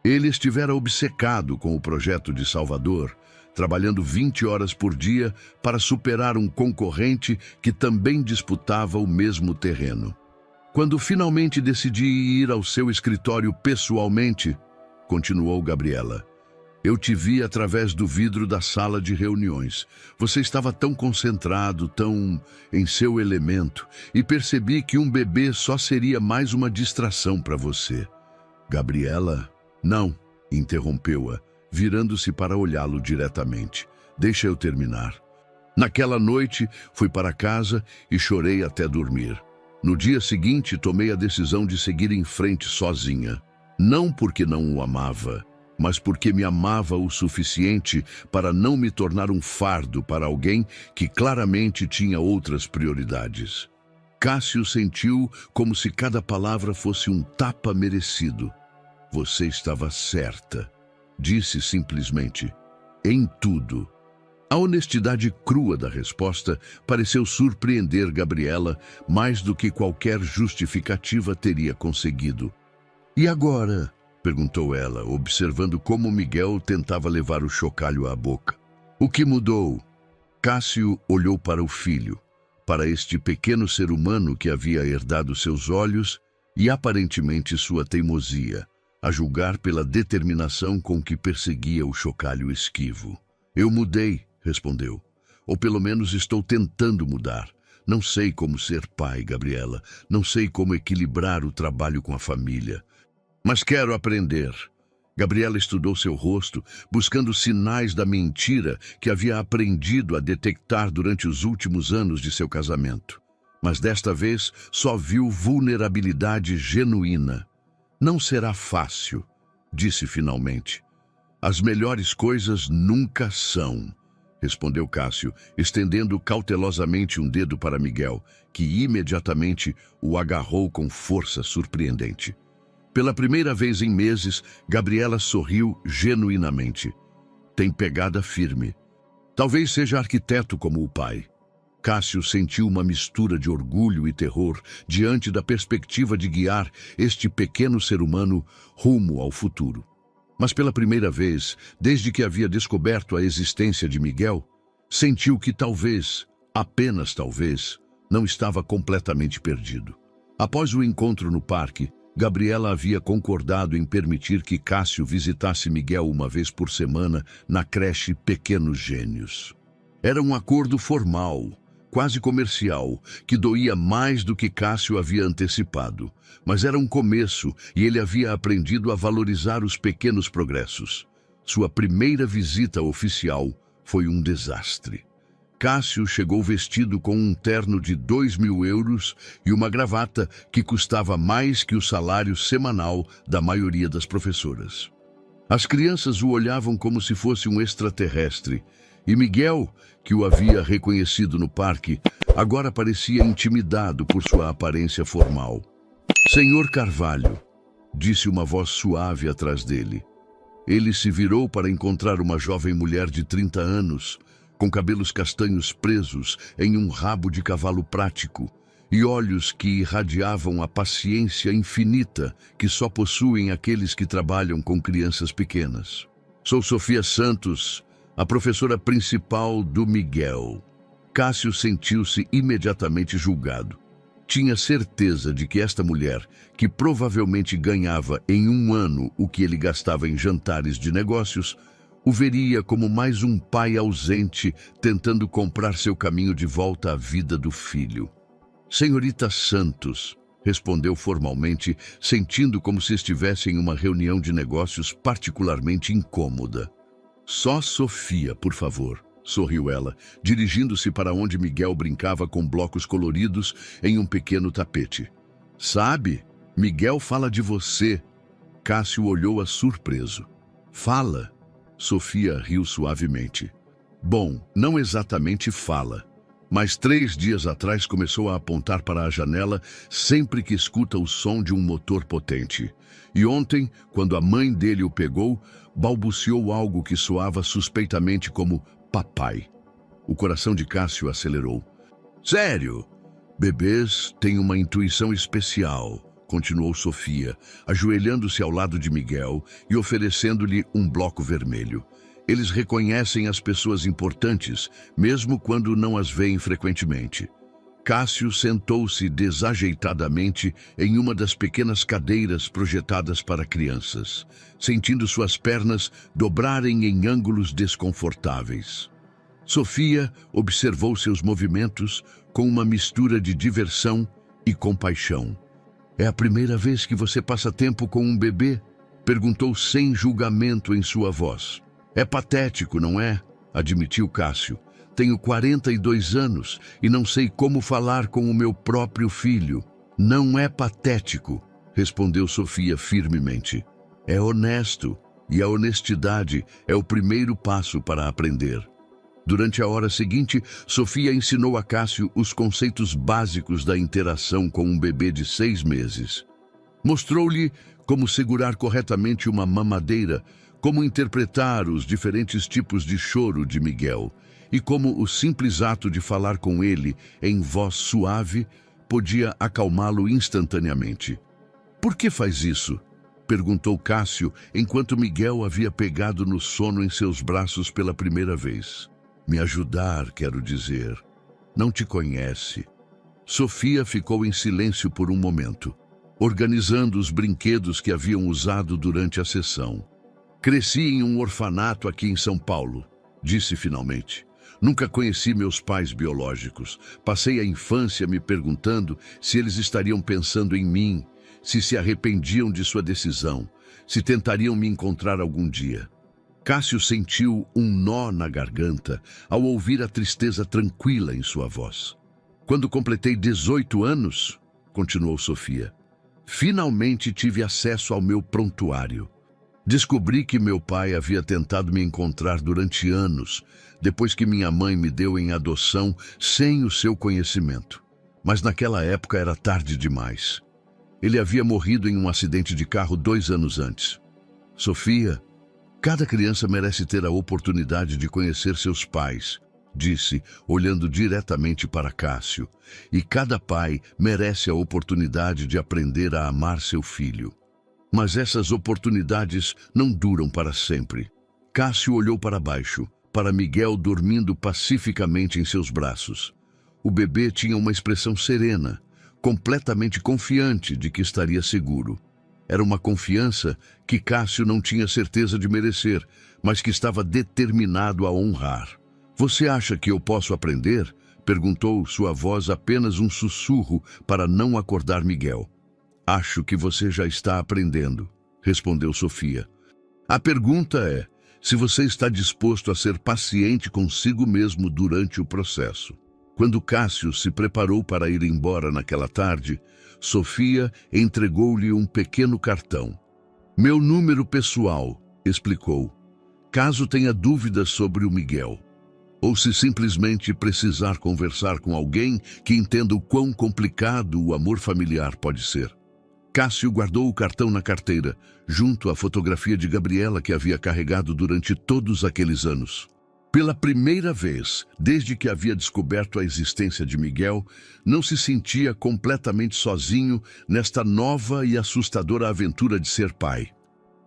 Speaker 1: Ele estivera obcecado com o projeto de Salvador, trabalhando 20 horas por dia para superar um concorrente que também disputava o mesmo terreno. Quando finalmente decidi ir ao seu escritório pessoalmente, continuou Gabriela, Eu te vi através do vidro da sala de reuniões. Você estava tão concentrado, tão em seu elemento, e percebi que um bebê só seria mais uma distração para você. Gabriela? Não, interrompeu-a, virando-se para olhá-lo diretamente. Deixa eu terminar. Naquela noite, fui para casa e chorei até dormir. No dia seguinte, tomei a decisão de seguir em frente sozinha. Não porque não o amava, mas porque me amava o suficiente para não me tornar um fardo para alguém que claramente tinha outras prioridades. Cássio sentiu como se cada palavra fosse um tapa merecido. Você estava certa, disse simplesmente, em tudo. A honestidade crua da resposta pareceu surpreender Gabriela mais do que qualquer justificativa teria conseguido. E agora? Perguntou ela, observando como Miguel tentava levar o chocalho à boca. O que mudou? Cássio olhou para o filho, para este pequeno ser humano que havia herdado seus olhos e aparentemente sua teimosia, a julgar pela determinação com que perseguia o chocalho esquivo. Eu mudei, respondeu. Ou pelo menos estou tentando mudar. Não sei como ser pai, Gabriela. Não sei como equilibrar o trabalho com a família. Mas quero aprender. Gabriela estudou seu rosto, buscando sinais da mentira que havia aprendido a detectar durante os últimos anos de seu casamento. Mas desta vez só viu vulnerabilidade genuína. Não será fácil, disse finalmente. As melhores coisas nunca são, respondeu Cássio, estendendo cautelosamente um dedo para Miguel, que imediatamente o agarrou com força surpreendente. Pela primeira vez em meses, Gabriela sorriu genuinamente. Tem pegada firme. Talvez seja arquiteto como o pai. Cássio sentiu uma mistura de orgulho e terror diante da perspectiva de guiar este pequeno ser humano rumo ao futuro. Mas pela primeira vez, desde que havia descoberto a existência de Miguel, sentiu que talvez, apenas talvez, não estava completamente perdido. Após o encontro no parque, Gabriela havia concordado em permitir que Cássio visitasse Miguel uma vez por semana na creche Pequenos Gênios. Era um acordo formal, quase comercial, que doía mais do que Cássio havia antecipado, mas era um começo e ele havia aprendido a valorizar os pequenos progressos. Sua primeira visita oficial foi um desastre. Cássio chegou vestido com um terno de 2.000 euros e uma gravata que custava mais que o salário semanal da maioria das professoras. As crianças o olhavam como se fosse um extraterrestre, e Miguel, que o havia reconhecido no parque, agora parecia intimidado por sua aparência formal. Senhor Carvalho, disse uma voz suave atrás dele. Ele se virou para encontrar uma jovem mulher de 30 anos, com cabelos castanhos presos em um rabo de cavalo prático e olhos que irradiavam a paciência infinita que só possuem aqueles que trabalham com crianças pequenas. Sou Sofia Santos, a professora principal do Miguel. Cássio sentiu-se imediatamente julgado. Tinha certeza de que esta mulher, que provavelmente ganhava em um ano o que ele gastava em jantares de negócios, o veria como mais um pai ausente tentando comprar seu caminho de volta à vida do filho. Senhorita Santos, respondeu formalmente, sentindo como se estivesse em uma reunião de negócios particularmente incômoda. Só Sofia, por favor, sorriu ela, dirigindo-se para onde Miguel brincava com blocos coloridos em um pequeno tapete. Sabe, Miguel fala de você. Cássio olhou-a surpreso. Fala? Sofia riu suavemente. Bom, não exatamente fala, mas 3 dias atrás começou a apontar para a janela sempre que escuta o som de um motor potente. E ontem, quando a mãe dele o pegou, balbuciou algo que soava suspeitamente como papai. O coração de Cássio acelerou. Sério? Bebês têm uma intuição especial, continuou Sofia, ajoelhando-se ao lado de Miguel e oferecendo-lhe um bloco vermelho. Eles reconhecem as pessoas importantes, mesmo quando não as veem frequentemente. Cássio sentou-se desajeitadamente em uma das pequenas cadeiras projetadas para crianças, sentindo suas pernas dobrarem em ângulos desconfortáveis. Sofia observou seus movimentos com uma mistura de diversão e compaixão. "É a primeira vez que você passa tempo com um bebê?" perguntou sem julgamento em sua voz. "É patético, não é?" admitiu Cássio. "Tenho 42 anos e não sei como falar com o meu próprio filho." "Não é patético", respondeu Sofia firmemente. "É honesto, e a honestidade é o primeiro passo para aprender." Durante a hora seguinte, Sofia ensinou a Cássio os conceitos básicos da interação com um bebê de 6 meses. Mostrou-lhe como segurar corretamente uma mamadeira, como interpretar os diferentes tipos de choro de Miguel e como o simples ato de falar com ele em voz suave podia acalmá-lo instantaneamente. "Por que faz isso?" perguntou Cássio enquanto Miguel havia pegado no sono em seus braços pela primeira vez. "Me ajudar, quero dizer. Não te conhece." Sofia ficou em silêncio por um momento, organizando os brinquedos que haviam usado durante a sessão. "Cresci em um orfanato aqui em São Paulo", disse finalmente. "Nunca conheci meus pais biológicos. Passei a infância me perguntando se eles estariam pensando em mim, se arrependiam de sua decisão, se tentariam me encontrar algum dia." Cássio sentiu um nó na garganta ao ouvir a tristeza tranquila em sua voz. "Quando completei 18 anos, continuou Sofia, finalmente tive acesso ao meu prontuário. Descobri que meu pai havia tentado me encontrar durante anos, depois que minha mãe me deu em adoção sem o seu conhecimento. Mas naquela época era tarde demais. Ele havia morrido em um acidente de carro 2 anos antes. Sofia, cada criança merece ter a oportunidade de conhecer seus pais", disse, olhando diretamente para Cássio. "E cada pai merece a oportunidade de aprender a amar seu filho. Mas essas oportunidades não duram para sempre." Cássio olhou para baixo, para Miguel dormindo pacificamente em seus braços. O bebê tinha uma expressão serena, completamente confiante de que estaria seguro. Era uma confiança que Cássio não tinha certeza de merecer, mas que estava determinado a honrar. "Você acha que eu posso aprender?" perguntou, sua voz apenas um sussurro para não acordar Miguel. "Acho que você já está aprendendo", respondeu Sofia. "A pergunta é se você está disposto a ser paciente consigo mesmo durante o processo." Quando Cássio se preparou para ir embora naquela tarde, Sofia entregou-lhe um pequeno cartão. "Meu número pessoal", explicou, "caso tenha dúvidas sobre o Miguel, ou se simplesmente precisar conversar com alguém que entenda o quão complicado o amor familiar pode ser." Cássio guardou o cartão na carteira, junto à fotografia de Gabriela que havia carregado durante todos aqueles anos. Pela primeira vez, desde que havia descoberto a existência de Miguel, não se sentia completamente sozinho nesta nova e assustadora aventura de ser pai.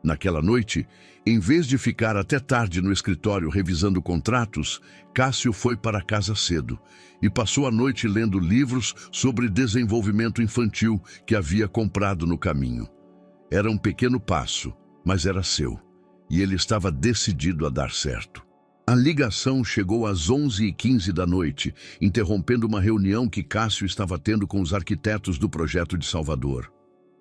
Speaker 1: Naquela noite, em vez de ficar até tarde no escritório revisando contratos, Cássio foi para casa cedo e passou a noite lendo livros sobre desenvolvimento infantil que havia comprado no caminho. Era um pequeno passo, mas era seu, e ele estava decidido a dar certo. A ligação chegou às 11h15 da noite, interrompendo uma reunião que Cássio estava tendo com os arquitetos do projeto de Salvador.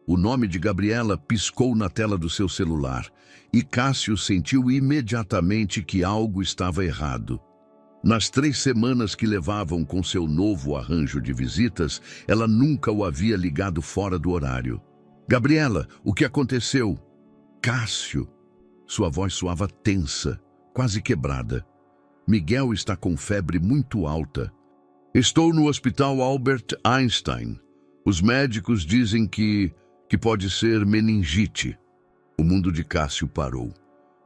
Speaker 1: O nome de Gabriela piscou na tela do seu celular e Cássio sentiu imediatamente que algo estava errado. Nas 3 semanas que levavam com seu novo arranjo de visitas, ela nunca o havia ligado fora do horário. "Gabriela, o que aconteceu?" "Cássio." Sua voz soava tensa, quase quebrada. "Miguel está com febre muito alta. Estou no Hospital Albert Einstein. Os médicos dizem que pode ser meningite." O mundo de Cássio parou.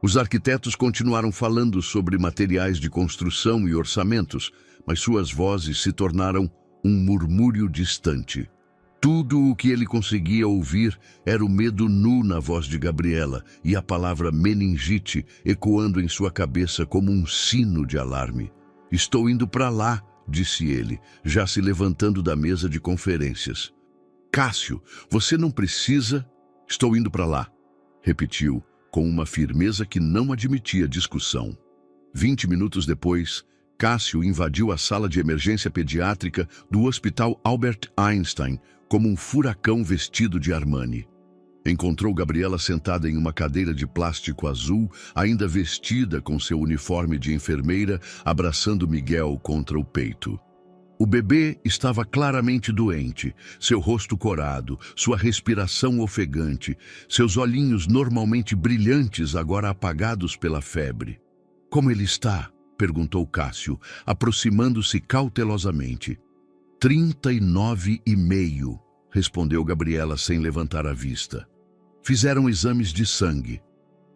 Speaker 1: Os arquitetos continuaram falando sobre materiais de construção e orçamentos, mas suas vozes se tornaram um murmúrio distante. Tudo o que ele conseguia ouvir era o medo nu na voz de Gabriela e a palavra meningite ecoando em sua cabeça como um sino de alarme. "Estou indo para lá", disse ele, já se levantando da mesa de conferências. Cássio, você não precisa... Estou indo para lá, repetiu, com uma firmeza que não admitia discussão. 20 minutos depois, Cássio invadiu a sala de emergência pediátrica do Hospital Albert Einstein como um furacão vestido de Armani. Encontrou Gabriela sentada em uma cadeira de plástico azul, ainda vestida com seu uniforme de enfermeira, abraçando Miguel contra o peito. O bebê estava claramente doente, seu rosto corado, sua respiração ofegante, seus olhinhos normalmente brilhantes agora apagados pela febre. Como ele está? Perguntou Cássio, aproximando-se cautelosamente. 39,5, respondeu Gabriela sem levantar a vista. Fizeram exames de sangue.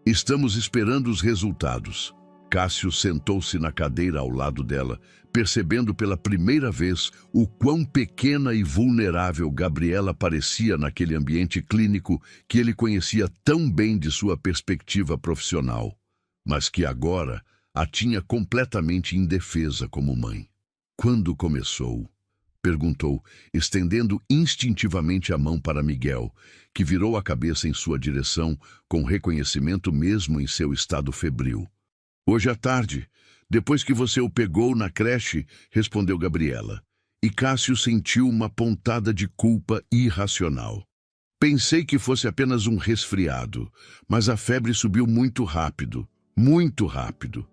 Speaker 1: Estamos esperando os resultados. Cássio sentou-se na cadeira ao lado dela, percebendo pela primeira vez o quão pequena e vulnerável Gabriela parecia naquele ambiente clínico que ele conhecia tão bem de sua perspectiva profissional, mas que agora a tinha completamente indefesa como mãe. Quando começou? Perguntou, estendendo instintivamente a mão para Miguel, que virou a cabeça em sua direção com reconhecimento mesmo em seu estado febril. Hoje à tarde, depois que você o pegou na creche, respondeu Gabriela, e Cássio sentiu uma pontada de culpa irracional. Pensei que fosse apenas um resfriado, mas a febre subiu muito rápido, muito rápido.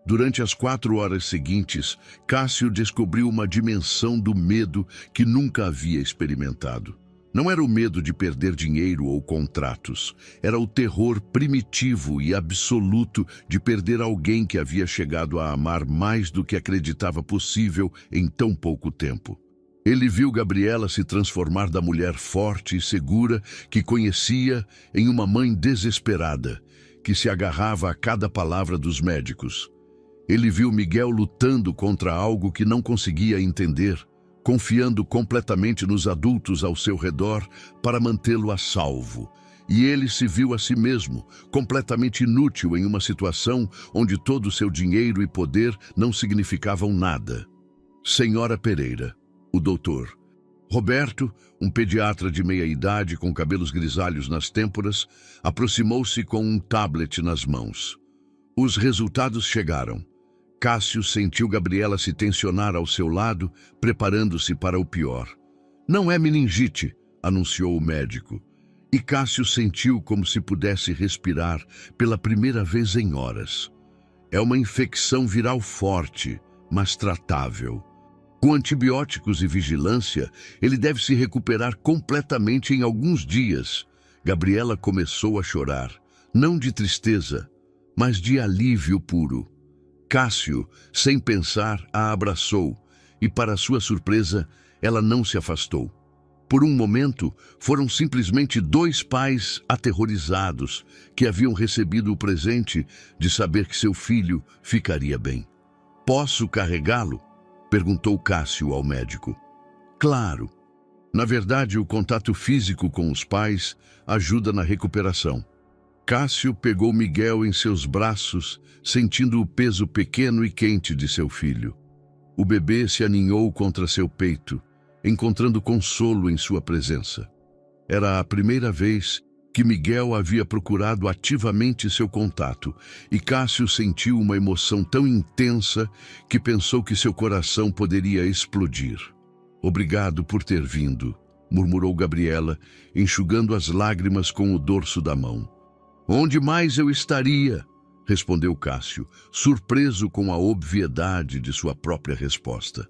Speaker 1: Durante as 4 horas seguintes, Cássio descobriu uma dimensão do medo que nunca havia experimentado. Não era o medo de perder dinheiro ou contratos. Era o terror primitivo e absoluto de perder alguém que havia chegado a amar mais do que acreditava possível em tão pouco tempo. Ele viu Gabriela se transformar da mulher forte e segura que conhecia em uma mãe desesperada, que se agarrava a cada palavra dos médicos. Ele viu Miguel lutando contra algo que não conseguia entender, confiando completamente nos adultos ao seu redor para mantê-lo a salvo. E ele se viu a si mesmo, completamente inútil em uma situação onde todo o seu dinheiro e poder não significavam nada. Senhora Pereira, o doutor. Roberto, um pediatra de meia-idade com cabelos grisalhos nas têmporas, aproximou-se com um tablet nas mãos. Os resultados chegaram. Cássio sentiu Gabriela se tensionar ao seu lado, preparando-se para o pior. Não é meningite, anunciou o médico. E Cássio sentiu como se pudesse respirar pela primeira vez em horas. É uma infecção viral forte, mas tratável. Com antibióticos e vigilância, ele deve se recuperar completamente em alguns dias. Gabriela começou a chorar, não de tristeza, mas de alívio puro. Cássio, sem pensar, a abraçou e, para sua surpresa, ela não se afastou. Por um momento, foram simplesmente 2 pais aterrorizados que haviam recebido o presente de saber que seu filho ficaria bem. Posso carregá-lo? Perguntou Cássio ao médico. Claro. Na verdade, o contato físico com os pais ajuda na recuperação. Cássio pegou Miguel em seus braços, sentindo o peso pequeno e quente de seu filho. O bebê se aninhou contra seu peito, encontrando consolo em sua presença. Era a primeira vez que Miguel havia procurado ativamente seu contato, e Cássio sentiu uma emoção tão intensa que pensou que seu coração poderia explodir. Obrigado por ter vindo, murmurou Gabriela, enxugando as lágrimas com o dorso da mão. Onde mais eu estaria? Respondeu Cássio, surpreso com a obviedade de sua própria resposta.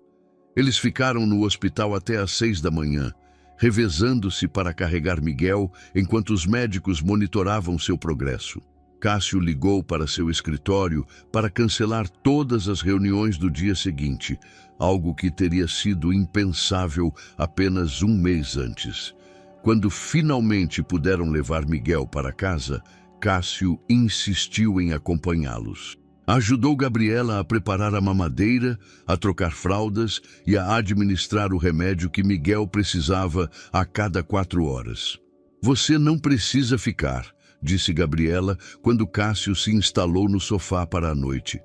Speaker 1: Eles ficaram no hospital até às 6 da manhã, revezando-se para carregar Miguel enquanto os médicos monitoravam seu progresso. Cássio ligou para seu escritório para cancelar todas as reuniões do dia seguinte, algo que teria sido impensável apenas um mês antes. Quando finalmente puderam levar Miguel para casa, Cássio insistiu em acompanhá-los. Ajudou Gabriela a preparar a mamadeira, a trocar fraldas e a administrar o remédio que Miguel precisava a cada 4 horas. Você não precisa ficar, disse Gabriela quando Cássio se instalou no sofá para a noite.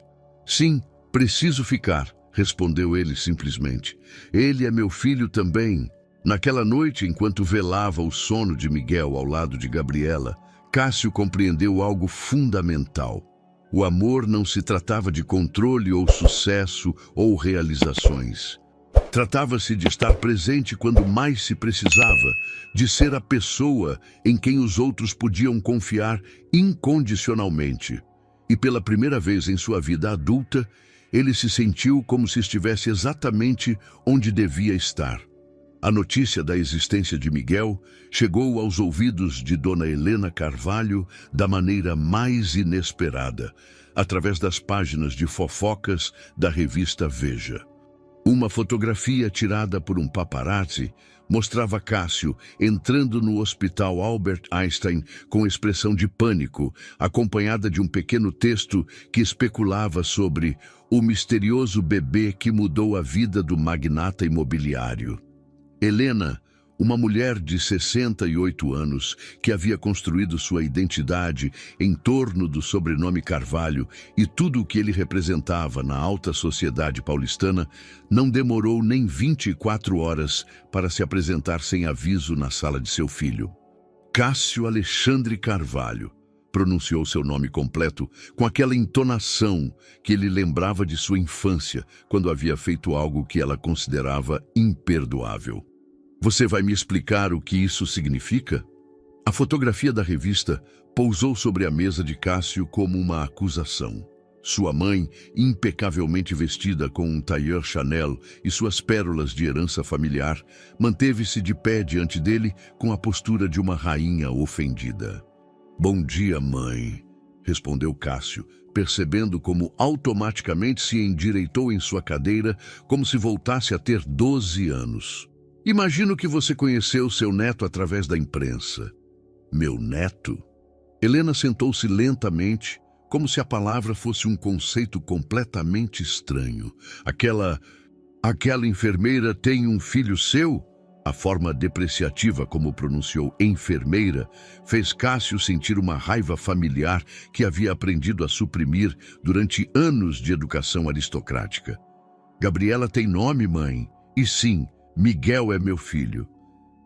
Speaker 1: Sim, preciso ficar, respondeu ele simplesmente. Ele é meu filho também. Naquela noite, enquanto velava o sono de Miguel ao lado de Gabriela, Cássio compreendeu algo fundamental. O amor não se tratava de controle ou sucesso ou realizações. Tratava-se de estar presente quando mais se precisava, de ser a pessoa em quem os outros podiam confiar incondicionalmente. E pela primeira vez em sua vida adulta, ele se sentiu como se estivesse exatamente onde devia estar. A notícia da existência de Miguel chegou aos ouvidos de Dona Helena Carvalho da maneira mais inesperada, através das páginas de fofocas da revista Veja. Uma fotografia tirada por um paparazzi mostrava Cássio entrando no hospital Albert Einstein com expressão de pânico, acompanhada de um pequeno texto que especulava sobre o misterioso bebê que mudou a vida do magnata imobiliário. Helena, uma mulher de 68 anos que havia construído sua identidade em torno do sobrenome Carvalho e tudo o que ele representava na alta sociedade paulistana, não demorou nem 24 horas para se apresentar sem aviso na sala de seu filho. Cássio Alexandre Carvalho pronunciou seu nome completo com aquela entonação que ele lembrava de sua infância, quando havia feito algo que ela considerava imperdoável. Você vai me explicar o que isso significa? A fotografia da revista pousou sobre a mesa de Cássio como uma acusação. Sua mãe, impecavelmente vestida com um tailleur Chanel e suas pérolas de herança familiar, manteve-se de pé diante dele com a postura de uma rainha ofendida. "Bom dia, mãe", respondeu Cássio, percebendo como automaticamente se endireitou em sua cadeira, como se voltasse a ter 12 anos. "Imagino que você conheceu seu neto através da imprensa." "Meu neto?" Helena sentou-se lentamente, como se a palavra fosse um conceito completamente estranho. Aquela enfermeira tem um filho seu?" A forma depreciativa como pronunciou enfermeira fez Cássio sentir uma raiva familiar que havia aprendido a suprimir durante anos de educação aristocrática. "Gabriela tem nome, mãe. E sim, Miguel é meu filho."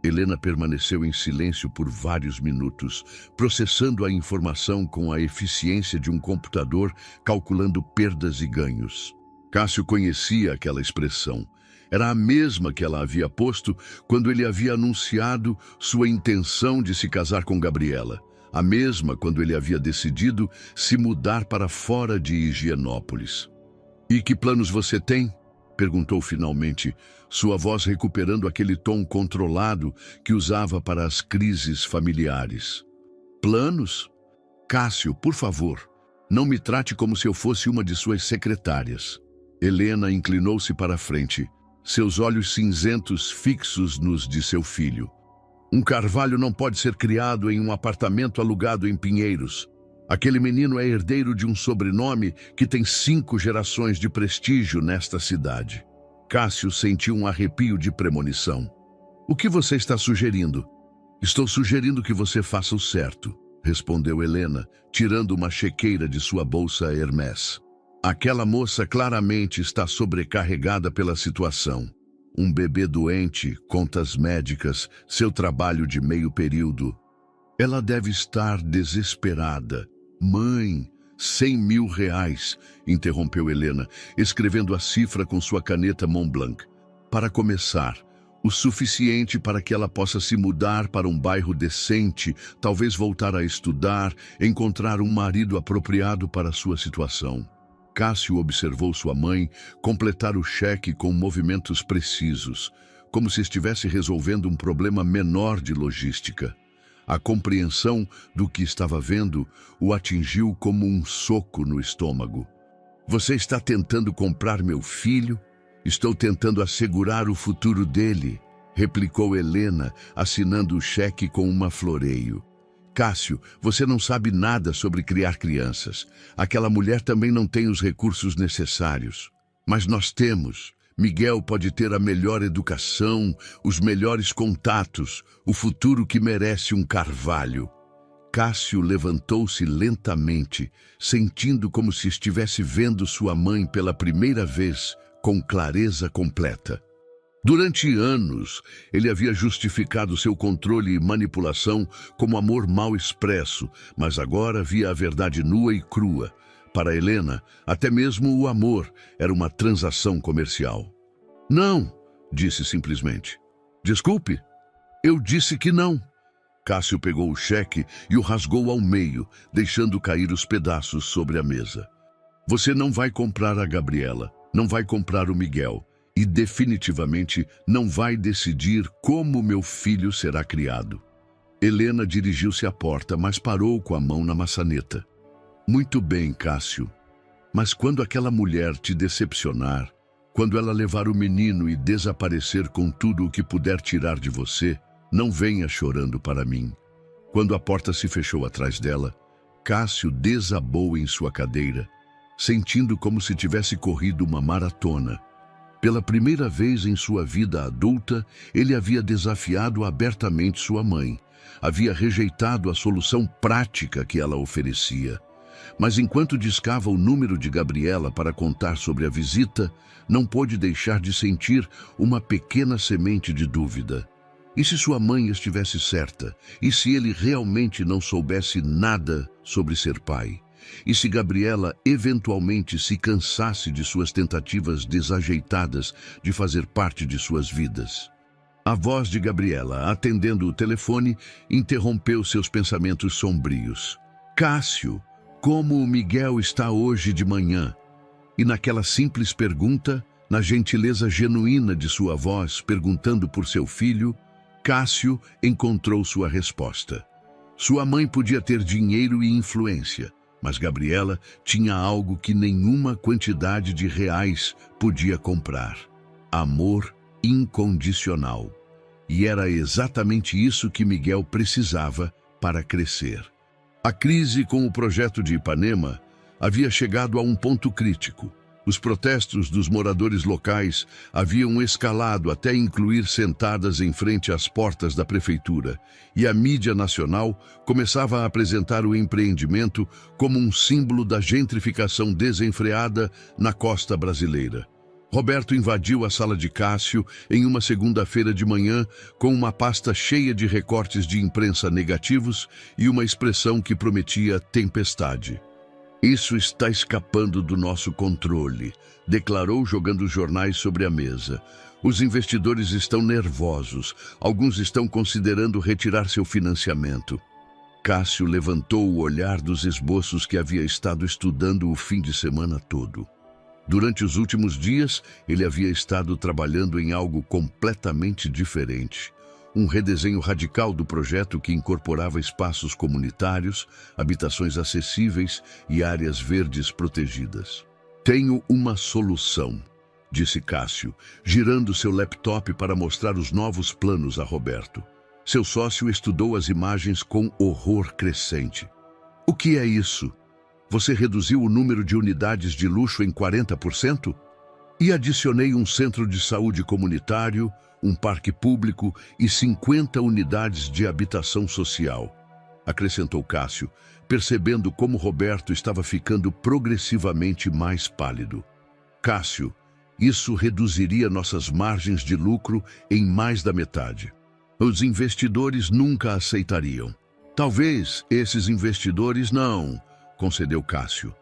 Speaker 1: Helena permaneceu em silêncio por vários minutos, processando a informação com a eficiência de um computador, calculando perdas e ganhos. Cássio conhecia aquela expressão. Era a mesma que ela havia posto quando ele havia anunciado sua intenção de se casar com Gabriela. A mesma quando ele havia decidido se mudar para fora de Higienópolis. "E que planos você tem?" perguntou finalmente, sua voz recuperando aquele tom controlado que usava para as crises familiares. "Planos? Cássio, por favor, não me trate como se eu fosse uma de suas secretárias." Helena inclinou-se para a frente, seus olhos cinzentos fixos nos de seu filho. "Um Carvalho não pode ser criado em um apartamento alugado em Pinheiros. Aquele menino é herdeiro de um sobrenome que tem 5 gerações de prestígio nesta cidade." Cássio sentiu um arrepio de premonição. "O que você está sugerindo?" "Estou sugerindo que você faça o certo", respondeu Helena, tirando uma chequeira de sua bolsa Hermès. "Aquela moça claramente está sobrecarregada pela situação. Um bebê doente, contas médicas, seu trabalho de meio período. Ela deve estar desesperada." "Mãe, 100 mil reais", interrompeu Helena, escrevendo a cifra com sua caneta Montblanc. "Para começar, o suficiente para que ela possa se mudar para um bairro decente, talvez voltar a estudar, encontrar um marido apropriado para sua situação." Cássio observou sua mãe completar o cheque com movimentos precisos, como se estivesse resolvendo um problema menor de logística. A compreensão do que estava vendo o atingiu como um soco no estômago. "Você está tentando comprar meu filho? Estou tentando assegurar o futuro dele", replicou Helena, assinando o cheque com um floreio. "Cássio, você não sabe nada sobre criar crianças. Aquela mulher também não tem os recursos necessários. Mas nós temos. Miguel pode ter a melhor educação, os melhores contatos, o futuro que merece um Carvalho." Cássio levantou-se lentamente, sentindo como se estivesse vendo sua mãe pela primeira vez, com clareza completa. Durante anos, ele havia justificado seu controle e manipulação como amor mal expresso, mas agora via a verdade nua e crua. Para Helena, até mesmo o amor era uma transação comercial. Não, disse simplesmente. Desculpe, eu disse que não. Cássio pegou o cheque e o rasgou ao meio, deixando cair os pedaços sobre a mesa. Você não vai comprar a Gabriela, não vai comprar o Miguel e definitivamente não vai decidir como meu filho será criado. Helena dirigiu-se à porta, mas parou com a mão na maçaneta. Muito bem, Cássio, mas quando aquela mulher te decepcionar, quando ela levar o menino e desaparecer com tudo o que puder tirar de você, não venha chorando para mim. Quando a porta se fechou atrás dela, Cássio desabou em sua cadeira, sentindo como se tivesse corrido uma maratona. Pela primeira vez em sua vida adulta, ele havia desafiado abertamente sua mãe. Havia rejeitado a solução prática que ela oferecia. Mas enquanto discava o número de Gabriela para contar sobre a visita, não pôde deixar de sentir uma pequena semente de dúvida. E se sua mãe estivesse certa? E se ele realmente não soubesse nada sobre ser pai? E se Gabriela eventualmente se cansasse de suas tentativas desajeitadas de fazer parte de suas vidas? A voz de Gabriela, atendendo o telefone, interrompeu seus pensamentos sombrios. Cássio, como o Miguel está hoje de manhã? E naquela simples pergunta, na gentileza genuína de sua voz, perguntando por seu filho, Cássio encontrou sua resposta. Sua mãe podia ter dinheiro e influência, mas Gabriela tinha algo que nenhuma quantidade de reais podia comprar: amor incondicional. E era exatamente isso que Miguel precisava para crescer. A crise com o projeto de Ipanema havia chegado a um ponto crítico. Os protestos dos moradores locais haviam escalado até incluir sentadas em frente às portas da prefeitura, e a mídia nacional começava a apresentar o empreendimento como um símbolo da gentrificação desenfreada na costa brasileira. Roberto invadiu a sala de Cássio em uma segunda-feira de manhã com uma pasta cheia de recortes de imprensa negativos e uma expressão que prometia tempestade. Isso está escapando do nosso controle, declarou, jogando os jornais sobre a mesa. Os investidores estão nervosos. Alguns estão considerando retirar seu financiamento. Cássio levantou o olhar dos esboços que havia estado estudando o fim de semana todo. Durante os últimos dias, ele havia estado trabalhando em algo completamente diferente. Um redesenho radical do projeto que incorporava espaços comunitários, habitações acessíveis e áreas verdes protegidas. Tenho uma solução, disse Cássio, girando seu laptop para mostrar os novos planos a Roberto. Seu sócio estudou as imagens com horror crescente. O que é isso? Você reduziu o número de unidades de luxo em 40%? E adicionei um centro de saúde comunitário, um parque público e 50 unidades de habitação social, acrescentou Cássio, percebendo como Roberto estava ficando progressivamente mais pálido. Cássio, isso reduziria nossas margens de lucro em mais da metade. Os investidores nunca aceitariam. Talvez esses investidores não, concedeu Cássio.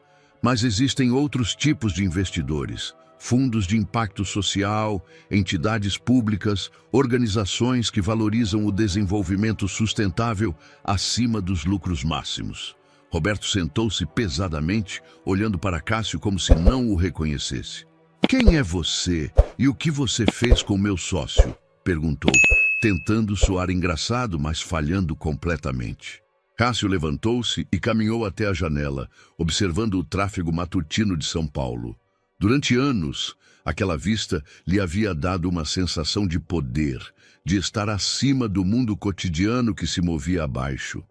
Speaker 1: Mas existem outros tipos de investidores. Fundos de impacto social, entidades públicas, organizações que valorizam o desenvolvimento sustentável acima dos lucros máximos. Roberto sentou-se pesadamente, olhando para Cássio como se não o reconhecesse. Quem é você e o que você fez com meu sócio? Perguntou, tentando soar engraçado, mas falhando completamente. Cássio levantou-se e caminhou até a janela, observando o tráfego matutino de São Paulo. Durante anos, aquela vista lhe havia dado uma sensação de poder, de estar acima do mundo cotidiano que se movia abaixo.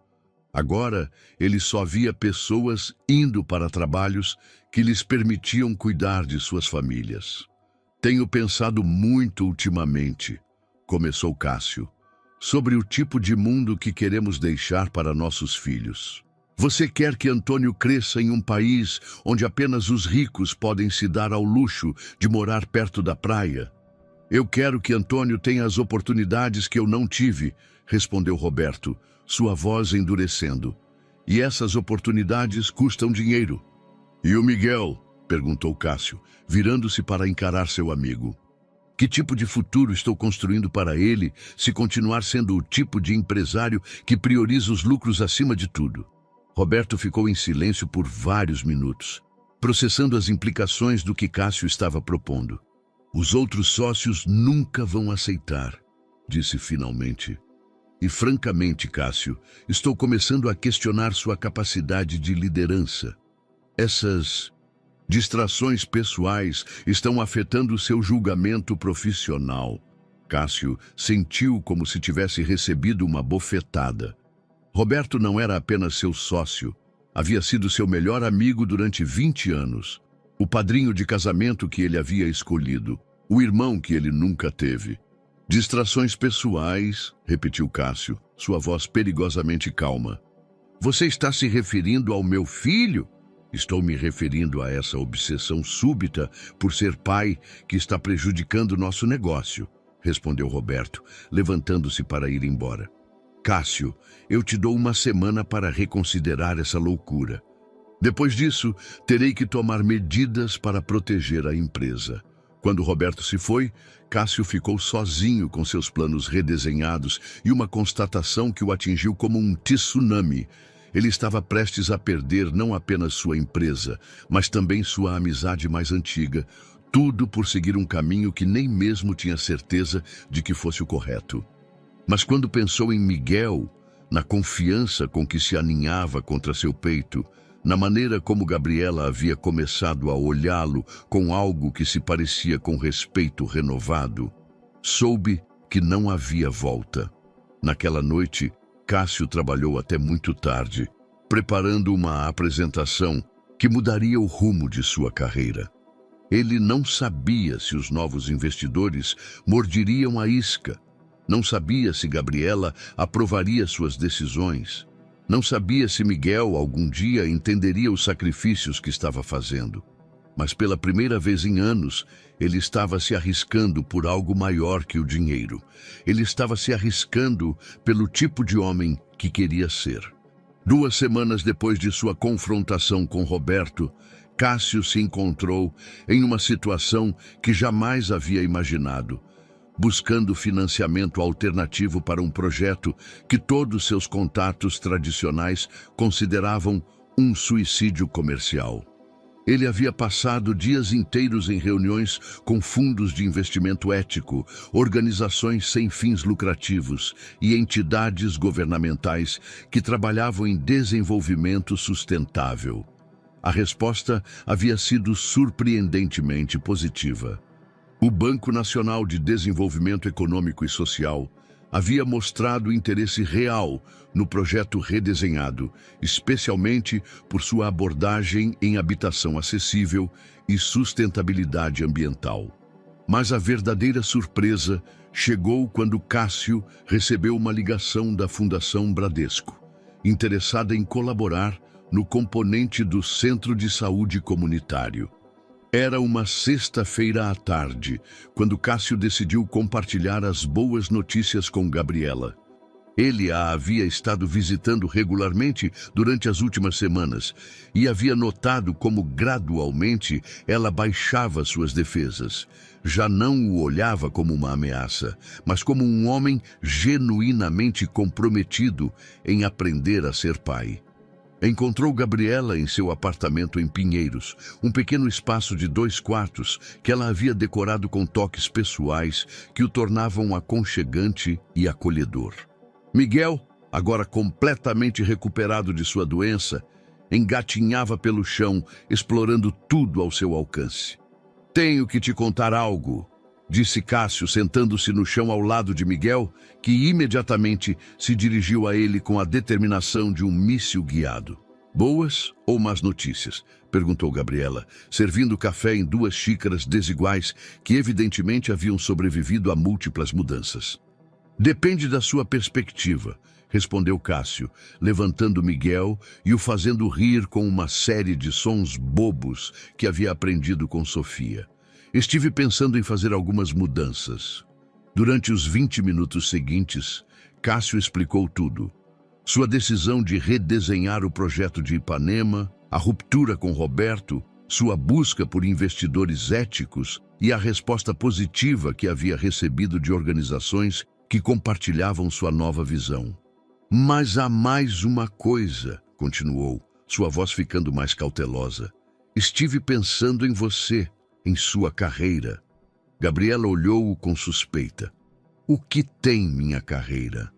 Speaker 1: Agora, ele só via pessoas indo para trabalhos que lhes permitiam cuidar de suas famílias. Tenho pensado muito ultimamente, começou Cássio, sobre o tipo de mundo que queremos deixar para nossos filhos. Você quer que Antônio cresça em um país onde apenas os ricos podem se dar ao luxo de morar perto da praia? Eu quero que Antônio tenha as oportunidades que eu não tive, respondeu Roberto, sua voz endurecendo. E essas oportunidades custam dinheiro. E o Miguel? Perguntou Cássio, virando-se para encarar seu amigo. Que tipo de futuro estou construindo para ele se continuar sendo o tipo de empresário que prioriza os lucros acima de tudo? Roberto ficou em silêncio por vários minutos, processando as implicações do que Cássio estava propondo. Os outros sócios nunca vão aceitar, disse finalmente. E francamente, Cássio, estou começando a questionar sua capacidade de liderança. Essas distrações pessoais estão afetando seu julgamento profissional. Cássio sentiu como se tivesse recebido uma bofetada. Roberto não era apenas seu sócio, havia sido seu melhor amigo durante 20 anos, o padrinho de casamento que ele havia escolhido, o irmão que ele nunca teve. Distrações pessoais, repetiu Cássio, sua voz perigosamente calma. Você está se referindo ao meu filho? Estou me referindo a essa obsessão súbita por ser pai que está prejudicando nosso negócio, respondeu Roberto, levantando-se para ir embora. Cássio, eu te dou uma semana para reconsiderar essa loucura. Depois disso, terei que tomar medidas para proteger a empresa. Quando Roberto se foi, Cássio ficou sozinho com seus planos redesenhados e uma constatação que o atingiu como um tsunami. Ele estava prestes a perder não apenas sua empresa, mas também sua amizade mais antiga, tudo por seguir um caminho que nem mesmo tinha certeza de que fosse o correto. Mas quando pensou em Miguel, na confiança com que se aninhava contra seu peito, na maneira como Gabriela havia começado a olhá-lo com algo que se parecia com respeito renovado, soube que não havia volta. Naquela noite, Cássio trabalhou até muito tarde, preparando uma apresentação que mudaria o rumo de sua carreira. Ele não sabia se os novos investidores morderiam a isca. Não sabia se Gabriela aprovaria suas decisões. Não sabia se Miguel algum dia entenderia os sacrifícios que estava fazendo. Mas pela primeira vez em anos, ele estava se arriscando por algo maior que o dinheiro. Ele estava se arriscando pelo tipo de homem que queria ser. 2 semanas depois de sua confrontação com Roberto, Cássio se encontrou em uma situação que jamais havia imaginado, buscando financiamento alternativo para um projeto que todos seus contatos tradicionais consideravam um suicídio comercial. Ele havia passado dias inteiros em reuniões com fundos de investimento ético, organizações sem fins lucrativos e entidades governamentais que trabalhavam em desenvolvimento sustentável. A resposta havia sido surpreendentemente positiva. O Banco Nacional de Desenvolvimento Econômico e Social havia mostrado interesse real no projeto redesenhado, especialmente por sua abordagem em habitação acessível e sustentabilidade ambiental. Mas a verdadeira surpresa chegou quando Cássio recebeu uma ligação da Fundação Bradesco, interessada em colaborar no componente do Centro de Saúde Comunitário. Era uma sexta-feira à tarde, quando Cássio decidiu compartilhar as boas notícias com Gabriela. Ele a havia estado visitando regularmente durante as últimas semanas e havia notado como gradualmente ela baixava suas defesas. Já não o olhava como uma ameaça, mas como um homem genuinamente comprometido em aprender a ser pai. Encontrou Gabriela em seu apartamento em Pinheiros, um pequeno espaço de 2 quartos que ela havia decorado com toques pessoais que o tornavam aconchegante e acolhedor. Miguel, agora completamente recuperado de sua doença, engatinhava pelo chão, explorando tudo ao seu alcance. Tenho que te contar algo, disse Cássio, sentando-se no chão ao lado de Miguel, que imediatamente se dirigiu a ele com a determinação de um míssil guiado. Boas ou más notícias? Perguntou Gabriela, servindo café em 2 xícaras desiguais que evidentemente haviam sobrevivido a múltiplas mudanças. Depende da sua perspectiva, respondeu Cássio, levantando Miguel e o fazendo rir com uma série de sons bobos que havia aprendido com Sofia. Estive pensando em fazer algumas mudanças. Durante os 20 minutos seguintes, Cássio explicou tudo. Sua decisão de redesenhar o projeto de Ipanema, a ruptura com Roberto, sua busca por investidores éticos e a resposta positiva que havia recebido de organizações que compartilhavam sua nova visão. Mas há mais uma coisa, continuou, sua voz ficando mais cautelosa. Estive pensando em você, em sua carreira. Gabriela olhou-o com suspeita. O que tem minha carreira?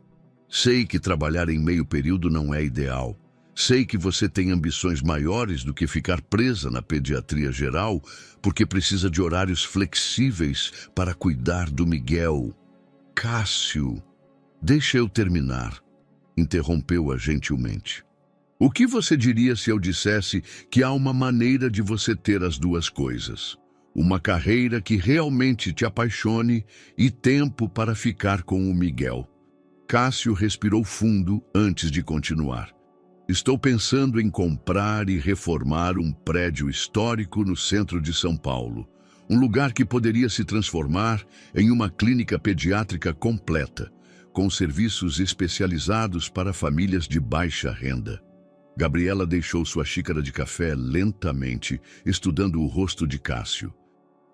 Speaker 1: Sei que trabalhar em meio período não é ideal. Sei que você tem ambições maiores do que ficar presa na pediatria geral, porque precisa de horários flexíveis para cuidar do Miguel. Cássio, deixa eu terminar. Interrompeu-a gentilmente. O que você diria se eu dissesse que há uma maneira de você ter as duas coisas? Uma carreira que realmente te apaixone e tempo para ficar com o Miguel. Cássio respirou fundo antes de continuar. Estou pensando em comprar e reformar um prédio histórico no centro de São Paulo. Um lugar que poderia se transformar em uma clínica pediátrica completa, com serviços especializados para famílias de baixa renda. Gabriela deixou sua xícara de café lentamente, estudando o rosto de Cássio.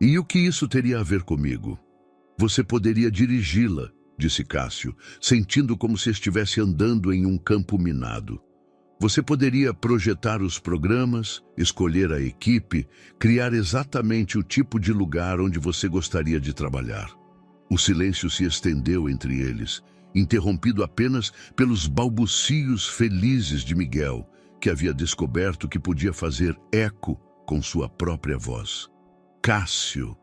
Speaker 1: E o que isso teria a ver comigo? Você poderia dirigi-la, disse Cássio, sentindo como se estivesse andando em um campo minado. Você poderia projetar os programas, escolher a equipe, criar exatamente o tipo de lugar onde você gostaria de trabalhar. O silêncio se estendeu entre eles, interrompido apenas pelos balbucios felizes de Miguel, que havia descoberto que podia fazer eco com sua própria voz. Cássio,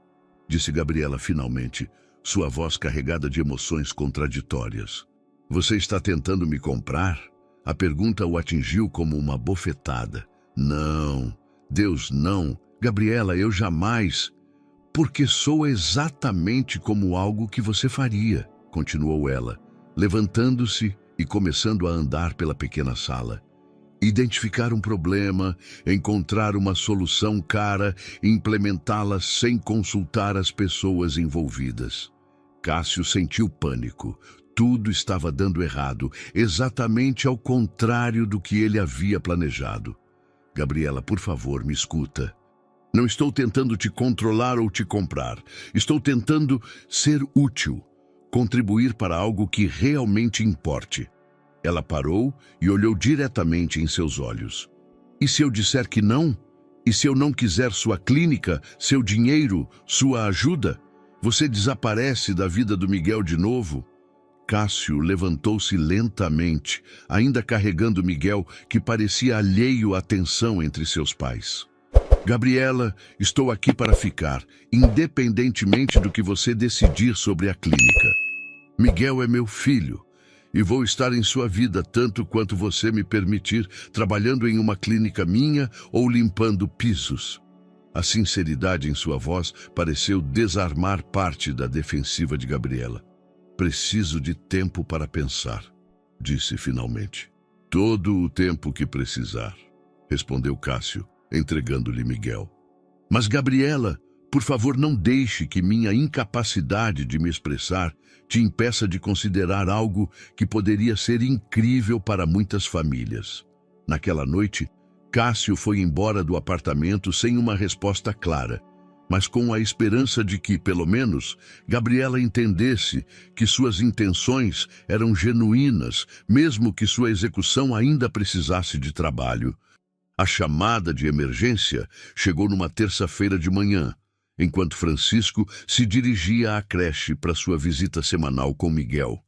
Speaker 1: disse Gabriela finalmente, sua voz carregada de emoções contraditórias. Você está tentando me comprar? A pergunta o atingiu como uma bofetada. Não, Deus não, Gabriela, eu jamais. Porque sou exatamente como algo que você faria, continuou ela, levantando-se e começando a andar pela pequena sala. Identificar um problema, encontrar uma solução cara e implementá-la sem consultar as pessoas envolvidas. Cássio sentiu pânico. Tudo estava dando errado, exatamente ao contrário do que ele havia planejado. Gabriela, por favor, me escuta. Não estou tentando te controlar ou te comprar. Estou tentando ser útil, contribuir para algo que realmente importe. Ela parou e olhou diretamente em seus olhos. E se eu disser que não? E se eu não quiser sua clínica, seu dinheiro, sua ajuda? Você desaparece da vida do Miguel de novo? Cássio levantou-se lentamente, ainda carregando Miguel, que parecia alheio à tensão entre seus pais. Gabriela, estou aqui para ficar, independentemente do que você decidir sobre a clínica. Miguel é meu filho, e vou estar em sua vida tanto quanto você me permitir, trabalhando em uma clínica minha ou limpando pisos. A sinceridade em sua voz pareceu desarmar parte da defensiva de Gabriela. Preciso de tempo para pensar, disse finalmente. Todo o tempo que precisar, respondeu Cássio, entregando-lhe Miguel. Mas, Gabriela, por favor, não deixe que minha incapacidade de me expressar te impeça de considerar algo que poderia ser incrível para muitas famílias. Naquela noite, Cássio foi embora do apartamento sem uma resposta clara, mas com a esperança de que, pelo menos, Gabriela entendesse que suas intenções eram genuínas, mesmo que sua execução ainda precisasse de trabalho. A chamada de emergência chegou numa terça-feira de manhã, enquanto Francisco se dirigia à creche para sua visita semanal com Miguel.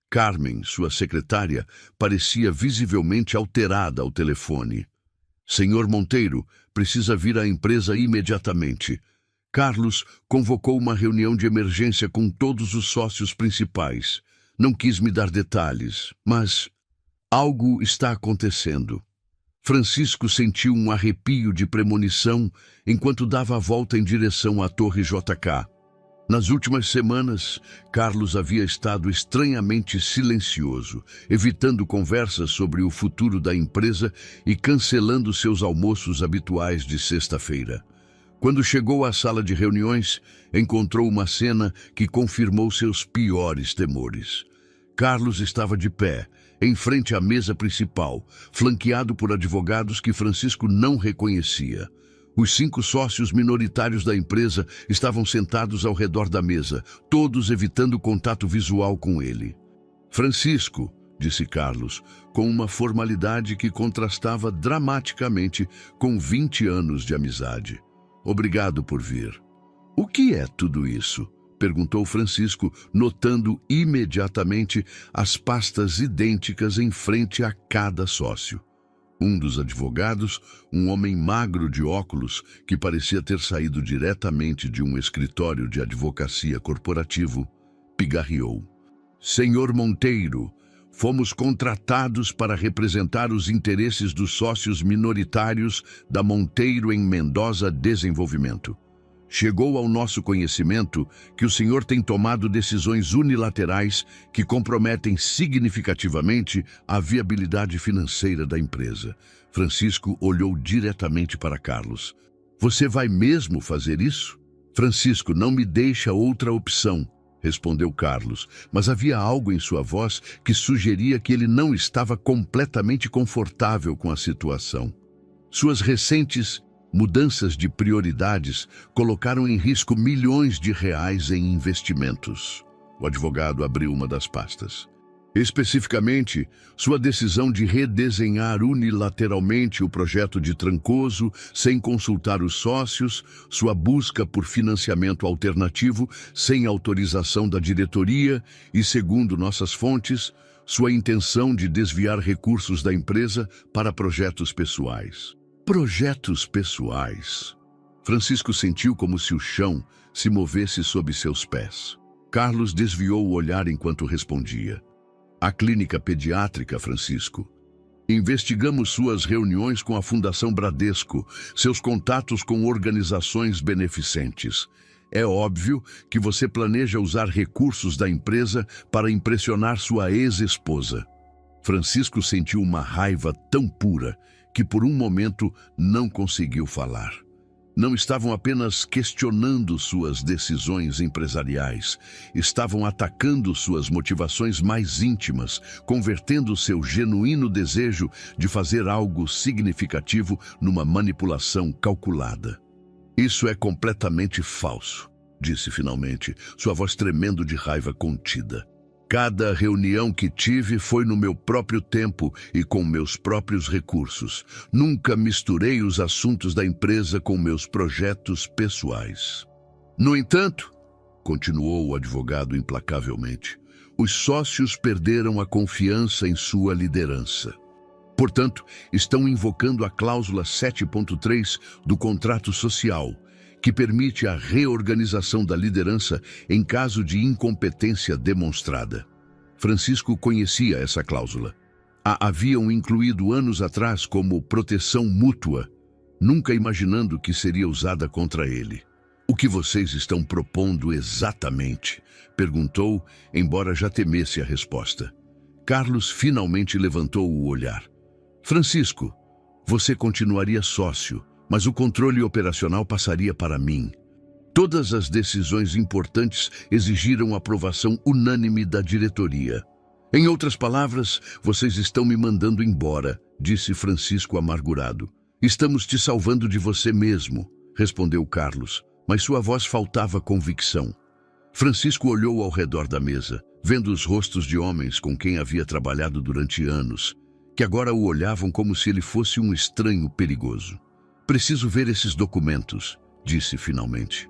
Speaker 1: Carmen, sua secretária, parecia visivelmente alterada ao telefone. Senhor Monteiro, precisa vir à empresa imediatamente. Carlos convocou uma reunião de emergência com todos os sócios principais. Não quis me dar detalhes, mas algo está acontecendo. Francisco sentiu um arrepio de premonição enquanto dava a volta em direção à Torre JK. Nas últimas semanas, Carlos havia estado estranhamente silencioso, evitando conversas sobre o futuro da empresa e cancelando seus almoços habituais de sexta-feira. Quando chegou à sala de reuniões, encontrou uma cena que confirmou seus piores temores. Carlos estava de pé, em frente à mesa principal, flanqueado por advogados que Francisco não reconhecia. Os 5 sócios minoritários da empresa estavam sentados ao redor da mesa, todos evitando contato visual com ele. Francisco, disse Carlos, com uma formalidade que contrastava dramaticamente com 20 anos de amizade. Obrigado por vir. O que é tudo isso? Perguntou Francisco, notando imediatamente as pastas idênticas em frente a cada sócio. Um dos advogados, um homem magro de óculos, que parecia ter saído diretamente de um escritório de advocacia corporativo, pigarreou. Senhor Monteiro, fomos contratados para representar os interesses dos sócios minoritários da Monteiro em Mendoza Desenvolvimento. Chegou ao nosso conhecimento que o senhor tem tomado decisões unilaterais que comprometem significativamente a viabilidade financeira da empresa. Francisco olhou diretamente para Carlos. Você vai mesmo fazer isso? Francisco, não me deixa outra opção, respondeu Carlos, mas havia algo em sua voz que sugeria que ele não estava completamente confortável com a situação. Suas recentes mudanças de prioridades colocaram em risco milhões de reais em investimentos. O advogado abriu uma das pastas. Especificamente, sua decisão de redesenhar unilateralmente o projeto de Trancoso sem consultar os sócios, sua busca por financiamento alternativo sem autorização da diretoria e, segundo nossas fontes, sua intenção de desviar recursos da empresa para projetos pessoais. Projetos pessoais. Francisco sentiu como se o chão se movesse sob seus pés. Carlos desviou o olhar enquanto respondia. A clínica pediátrica, Francisco. Investigamos suas reuniões com a Fundação Bradesco, seus contatos com organizações beneficentes. É óbvio que você planeja usar recursos da empresa para impressionar sua ex-esposa. Francisco sentiu uma raiva tão pura que por um momento não conseguiu falar. Não estavam apenas questionando suas decisões empresariais, estavam atacando suas motivações mais íntimas, convertendo seu genuíno desejo de fazer algo significativo numa manipulação calculada. Isso é completamente falso, disse finalmente, sua voz tremendo de raiva contida. Cada reunião que tive foi no meu próprio tempo e com meus próprios recursos. Nunca misturei os assuntos da empresa com meus projetos pessoais. No entanto, continuou o advogado implacavelmente, os sócios perderam a confiança em sua liderança. Portanto, estão invocando a cláusula 7.3 do contrato social, que permite a reorganização da liderança em caso de incompetência demonstrada. Francisco conhecia essa cláusula. A haviam incluído anos atrás como proteção mútua, nunca imaginando que seria usada contra ele. O que vocês estão propondo exatamente? Perguntou, embora já temesse a resposta. Carlos finalmente levantou o olhar. Francisco, você continuaria sócio, mas o controle operacional passaria para mim. Todas as decisões importantes exigiram aprovação unânime da diretoria. Em outras palavras, vocês estão me mandando embora, disse Francisco amargurado. Estamos te salvando de você mesmo, respondeu Carlos, mas sua voz faltava convicção. Francisco olhou ao redor da mesa, vendo os rostos de homens com quem havia trabalhado durante anos, que agora o olhavam como se ele fosse um estranho perigoso. Preciso ver esses documentos, disse finalmente.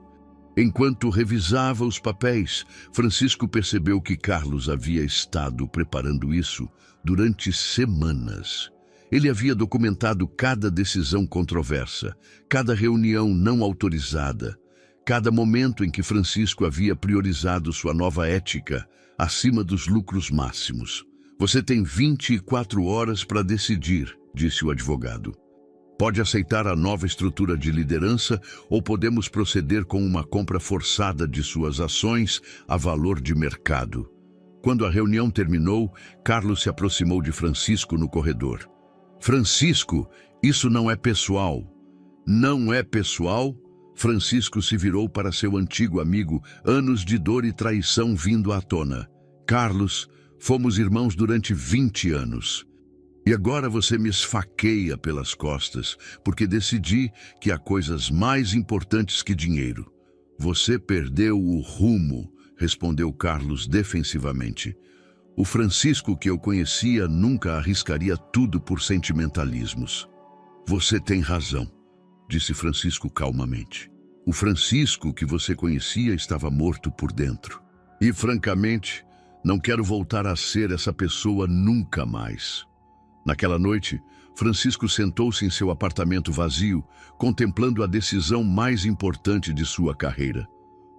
Speaker 1: Enquanto revisava os papéis, Francisco percebeu que Carlos havia estado preparando isso durante semanas. Ele havia documentado cada decisão controversa, cada reunião não autorizada, cada momento em que Francisco havia priorizado sua nova ética acima dos lucros máximos. Você tem 24 horas para decidir, disse o advogado. Pode aceitar a nova estrutura de liderança ou podemos proceder com uma compra forçada de suas ações a valor de mercado. Quando a reunião terminou, Carlos se aproximou de Francisco no corredor. Francisco, isso não é pessoal. Não é pessoal? Francisco se virou para seu antigo amigo, anos de dor e traição vindo à tona. Carlos, fomos irmãos durante 20 anos. E agora você me esfaqueia pelas costas, porque decidi que há coisas mais importantes que dinheiro. Você perdeu o rumo, respondeu Carlos defensivamente. O Francisco que eu conhecia nunca arriscaria tudo por sentimentalismos. Você tem razão, disse Francisco calmamente. O Francisco que você conhecia estava morto por dentro. E, francamente, não quero voltar a ser essa pessoa nunca mais. Naquela noite, Francisco sentou-se em seu apartamento vazio, contemplando a decisão mais importante de sua carreira.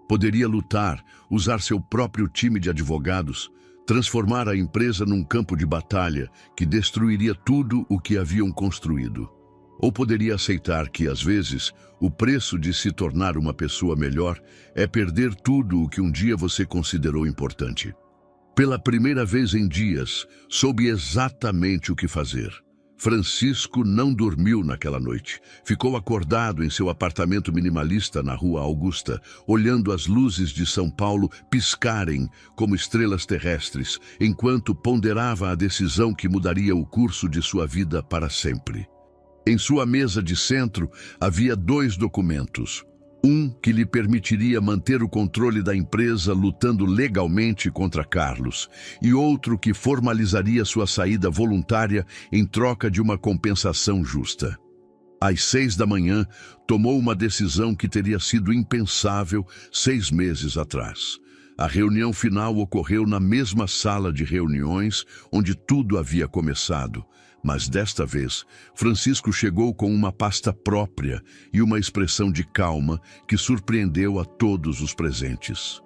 Speaker 1: Poderia lutar, usar seu próprio time de advogados, transformar a empresa num campo de batalha que destruiria tudo o que haviam construído. Ou poderia aceitar que, às vezes, o preço de se tornar uma pessoa melhor é perder tudo o que um dia você considerou importante. Pela primeira vez em dias, soube exatamente o que fazer. Francisco não dormiu naquela noite. Ficou acordado em seu apartamento minimalista na Rua Augusta, olhando as luzes de São Paulo piscarem como estrelas terrestres, enquanto ponderava a decisão que mudaria o curso de sua vida para sempre. Em sua mesa de centro havia 2 documentos. Um que lhe permitiria manter o controle da empresa lutando legalmente contra Carlos, e outro que formalizaria sua saída voluntária em troca de uma compensação justa. Às 6 da manhã, tomou uma decisão que teria sido impensável 6 meses atrás. A reunião final ocorreu na mesma sala de reuniões onde tudo havia começado. Mas desta vez, Francisco chegou com uma pasta própria e uma expressão de calma que surpreendeu a todos os presentes.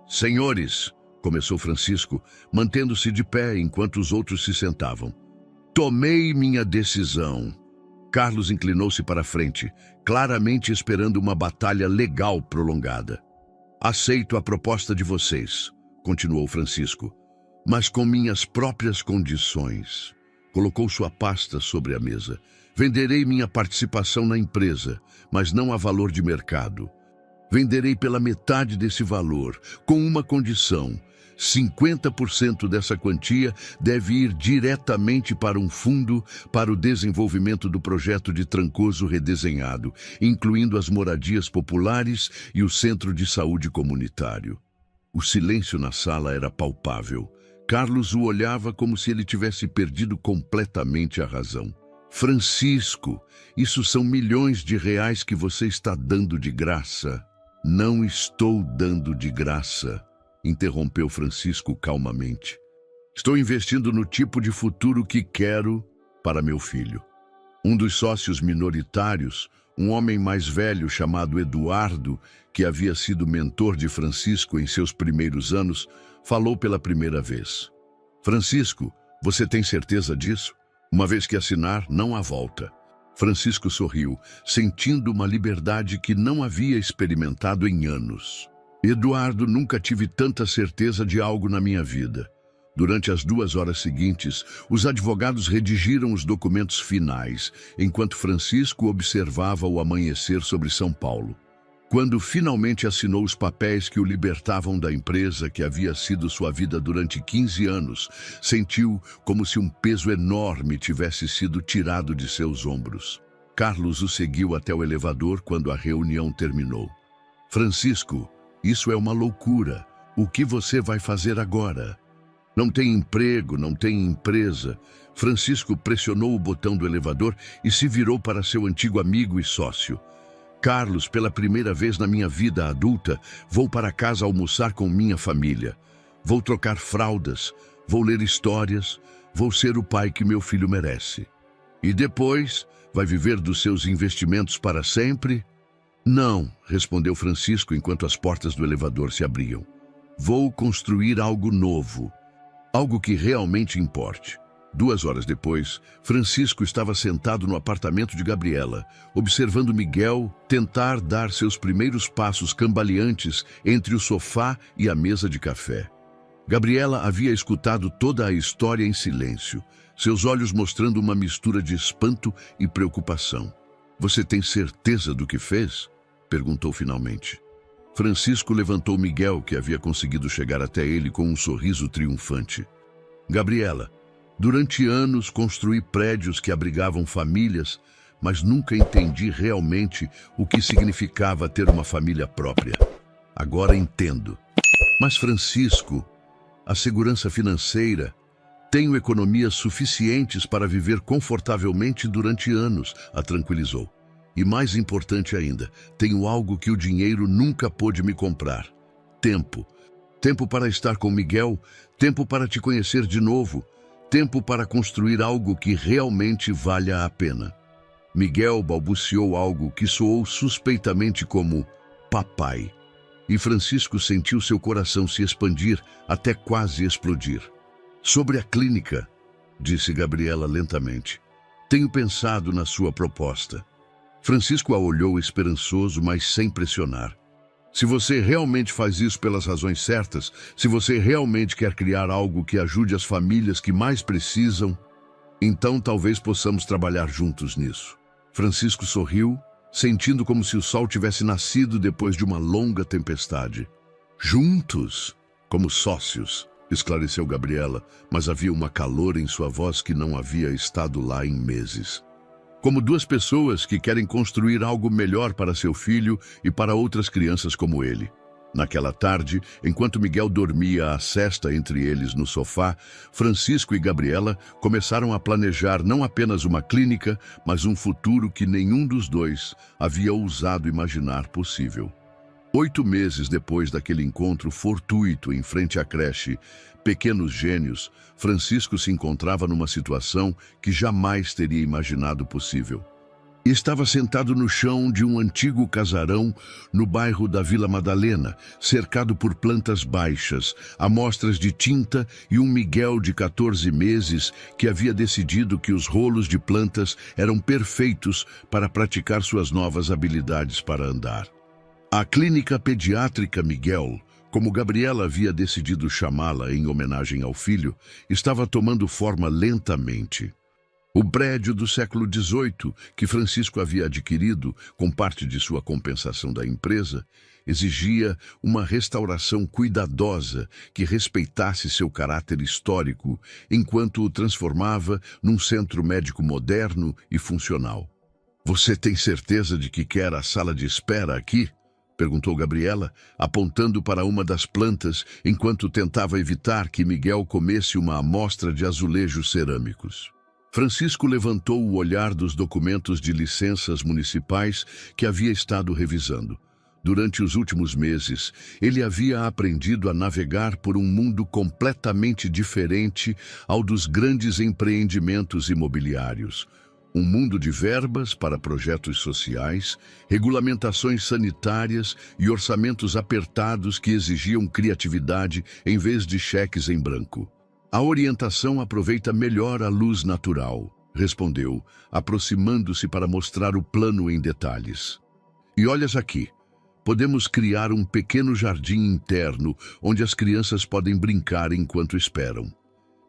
Speaker 1: Senhores, começou Francisco, mantendo-se de pé enquanto os outros se sentavam. Tomei minha decisão. Carlos inclinou-se para a frente, claramente esperando uma batalha legal prolongada. Aceito a proposta de vocês, continuou Francisco, mas com minhas próprias condições. Colocou sua pasta sobre a mesa. Venderei minha participação na empresa, mas não a valor de mercado. Venderei pela metade desse valor, com uma condição. 50% dessa quantia deve ir diretamente para um fundo para o desenvolvimento do projeto de Trancoso redesenhado, incluindo as moradias populares e o centro de saúde comunitário. O silêncio na sala era palpável. Carlos o olhava como se ele tivesse perdido completamente a razão. Francisco, isso são milhões de reais que você está dando de graça. Não estou dando de graça, interrompeu Francisco calmamente. Estou investindo no tipo de futuro que quero para meu filho. Um dos sócios minoritários, um homem mais velho chamado Eduardo, que havia sido mentor de Francisco em seus primeiros anos, falou pela primeira vez. Francisco, você tem certeza disso? Uma vez que assinar, não há volta. Francisco sorriu, sentindo uma liberdade que não havia experimentado em anos. Eduardo, nunca tive tanta certeza de algo na minha vida. Durante as 2 horas seguintes, os advogados redigiram os documentos finais, enquanto Francisco observava o amanhecer sobre São Paulo. Quando finalmente assinou os papéis que o libertavam da empresa que havia sido sua vida durante 15 anos, sentiu como se um peso enorme tivesse sido tirado de seus ombros. Carlos o seguiu até o elevador quando a reunião terminou. Francisco, isso é uma loucura. O que você vai fazer agora? Não tem emprego, não tem empresa. Francisco pressionou o botão do elevador e se virou para seu antigo amigo e sócio. Carlos, pela primeira vez na minha vida adulta, vou para casa almoçar com minha família. Vou trocar fraldas, vou ler histórias, vou ser o pai que meu filho merece. E depois, vai viver dos seus investimentos para sempre? Não, respondeu Francisco enquanto as portas do elevador se abriam. Vou construir algo novo, algo que realmente importe. 2 horas depois, Francisco estava sentado no apartamento de Gabriela, observando Miguel tentar dar seus primeiros passos cambaleantes entre o sofá e a mesa de café. Gabriela havia escutado toda a história em silêncio, seus olhos mostrando uma mistura de espanto e preocupação. "Você tem certeza do que fez?" perguntou finalmente. Francisco levantou Miguel, que havia conseguido chegar até ele com um sorriso triunfante. "Gabriela, durante anos construí prédios que abrigavam famílias, mas nunca entendi realmente o que significava ter uma família própria. Agora entendo. Mas, Francisco, a segurança financeira, tenho economias suficientes para viver confortavelmente durante anos", a tranquilizou. "E mais importante ainda, tenho algo que o dinheiro nunca pôde me comprar: tempo. Tempo para estar com Miguel, tempo para te conhecer de novo, tempo para construir algo que realmente valha a pena." Miguel balbuciou algo que soou suspeitamente como "papai", e Francisco sentiu seu coração se expandir até quase explodir. "Sobre a clínica", disse Gabriela lentamente, "tenho pensado na sua proposta." Francisco a olhou esperançoso, mas sem pressionar. "Se você realmente faz isso pelas razões certas, se você realmente quer criar algo que ajude as famílias que mais precisam, então talvez possamos trabalhar juntos nisso." Francisco sorriu, sentindo como se o sol tivesse nascido depois de uma longa tempestade. "Juntos? Como sócios?" esclareceu Gabriela, mas havia uma calor em sua voz que não havia estado lá em meses. "Como duas pessoas que querem construir algo melhor para seu filho e para outras crianças como ele." Naquela tarde, enquanto Miguel dormia a sesta entre eles no sofá, Francisco e Gabriela começaram a planejar não apenas uma clínica, mas um futuro que nenhum dos dois havia ousado imaginar possível. 8 meses depois daquele encontro fortuito em frente à creche Pequenos Gênios, Francisco se encontrava numa situação que jamais teria imaginado possível. Estava sentado no chão de um antigo casarão no bairro da Vila Madalena, cercado por plantas baixas, amostras de tinta e um Miguel de 14 meses que havia decidido que os rolos de plantas eram perfeitos para praticar suas novas habilidades para andar. A clínica pediátrica Miguel, como Gabriela havia decidido chamá-la em homenagem ao filho, estava tomando forma lentamente. O prédio do século XVIII, que Francisco havia adquirido com parte de sua compensação da empresa, exigia uma restauração cuidadosa que respeitasse seu caráter histórico, enquanto o transformava num centro médico moderno e funcional. "Você tem certeza de que quer a sala de espera aqui?" perguntou Gabriela, apontando para uma das plantas enquanto tentava evitar que Miguel comesse uma amostra de azulejos cerâmicos. Francisco levantou o olhar dos documentos de licenças municipais que havia estado revisando. Durante os últimos meses, ele havia aprendido a navegar por um mundo completamente diferente ao dos grandes empreendimentos imobiliários. Um mundo de verbas para projetos sociais, regulamentações sanitárias e orçamentos apertados que exigiam criatividade em vez de cheques em branco. "A orientação aproveita melhor a luz natural", respondeu, aproximando-se para mostrar o plano em detalhes. "E olhas aqui, podemos criar um pequeno jardim interno onde as crianças podem brincar enquanto esperam."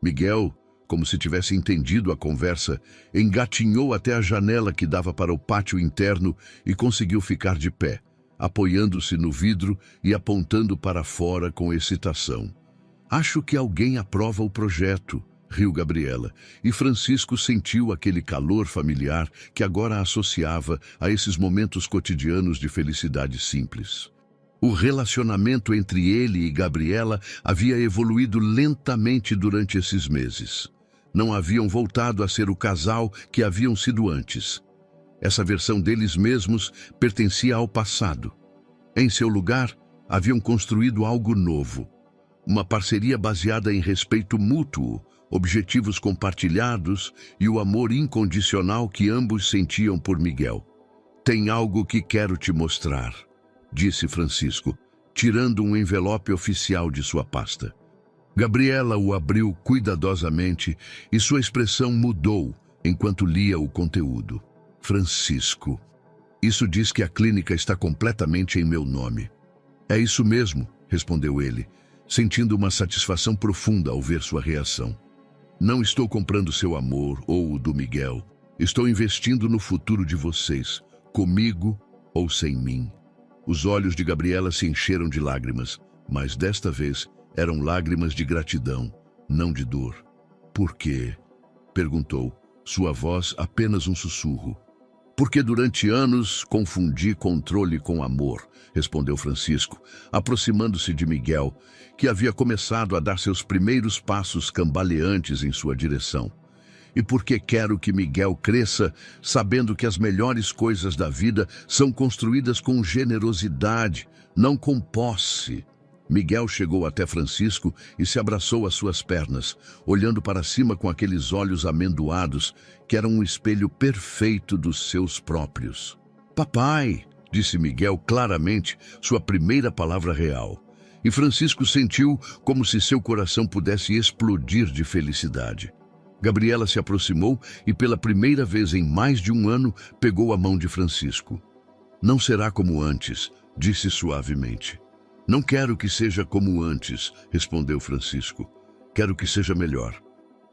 Speaker 1: Miguel, como se tivesse entendido a conversa, engatinhou até a janela que dava para o pátio interno e conseguiu ficar de pé, apoiando-se no vidro e apontando para fora com excitação. "Acho que alguém aprova o projeto", riu Gabriela, e Francisco sentiu aquele calor familiar que agora associava a esses momentos cotidianos de felicidade simples. O relacionamento entre ele e Gabriela havia evoluído lentamente durante esses meses. Não haviam voltado a ser o casal que haviam sido antes. Essa versão deles mesmos pertencia ao passado. Em seu lugar, haviam construído algo novo. Uma parceria baseada em respeito mútuo, objetivos compartilhados e o amor incondicional que ambos sentiam por Miguel. "Tem algo que quero te mostrar", disse Francisco, tirando um envelope oficial de sua pasta. Gabriela o abriu cuidadosamente e sua expressão mudou enquanto lia o conteúdo. Francisco. Isso diz que a clínica está completamente em meu nome. É isso mesmo, respondeu ele, sentindo uma satisfação profunda ao ver sua reação. Não estou comprando seu amor ou o do Miguel. Estou investindo no futuro de vocês, comigo ou sem mim. Os olhos de Gabriela se encheram de lágrimas, mas desta vez eram lágrimas de gratidão, não de dor. Por quê? Perguntou, sua voz apenas um sussurro. Porque durante anos confundi controle com amor, respondeu Francisco, aproximando-se de Miguel, que havia começado a dar seus primeiros passos cambaleantes em sua direção. E porque quero que Miguel cresça, sabendo que as melhores coisas da vida são construídas com generosidade, não com posse. Miguel chegou até Francisco e se abraçou às suas pernas, olhando para cima com aqueles olhos amendoados, que eram um espelho perfeito dos seus próprios. Papai, disse Miguel claramente, sua primeira palavra real. E Francisco sentiu como se seu coração pudesse explodir de felicidade. Gabriela se aproximou e pela primeira vez em mais de um ano pegou a mão de Francisco. Não será como antes, disse suavemente. Não quero que seja como antes, respondeu Francisco. Quero que seja melhor.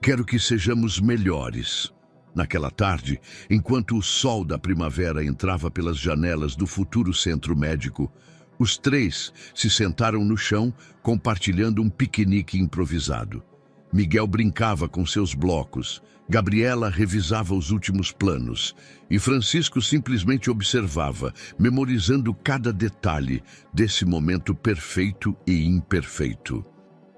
Speaker 1: Quero que sejamos melhores. Naquela tarde, enquanto o sol da primavera entrava pelas janelas do futuro centro médico, os três se sentaram no chão, compartilhando um piquenique improvisado. Miguel brincava com seus blocos, Gabriela revisava os últimos planos e Francisco simplesmente observava, memorizando cada detalhe desse momento perfeito e imperfeito.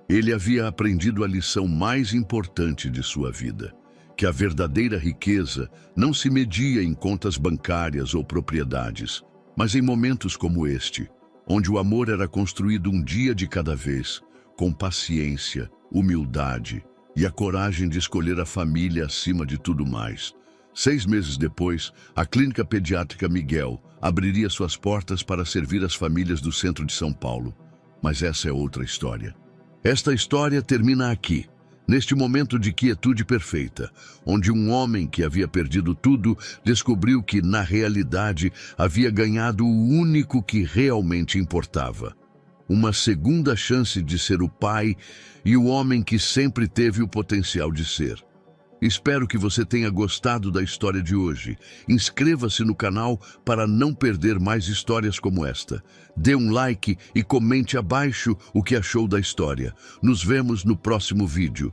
Speaker 1: Ele havia aprendido a lição mais importante de sua vida, que a verdadeira riqueza não se media em contas bancárias ou propriedades, mas em momentos como este, onde o amor era construído um dia de cada vez, com paciência, humildade e a coragem de escolher a família acima de tudo mais. 6 meses depois, a Clínica Pediátrica Miguel abriria suas portas para servir as famílias do centro de São Paulo. Mas essa é outra história. Esta história termina aqui, neste momento de quietude perfeita, onde um homem que havia perdido tudo descobriu que, na realidade, havia ganhado o único que realmente importava. Uma segunda chance de ser o pai e o homem que sempre teve o potencial de ser. Espero que você tenha gostado da história de hoje. Inscreva-se no canal para não perder mais histórias como esta. Dê um like e comente abaixo o que achou da história. Nos vemos no próximo vídeo.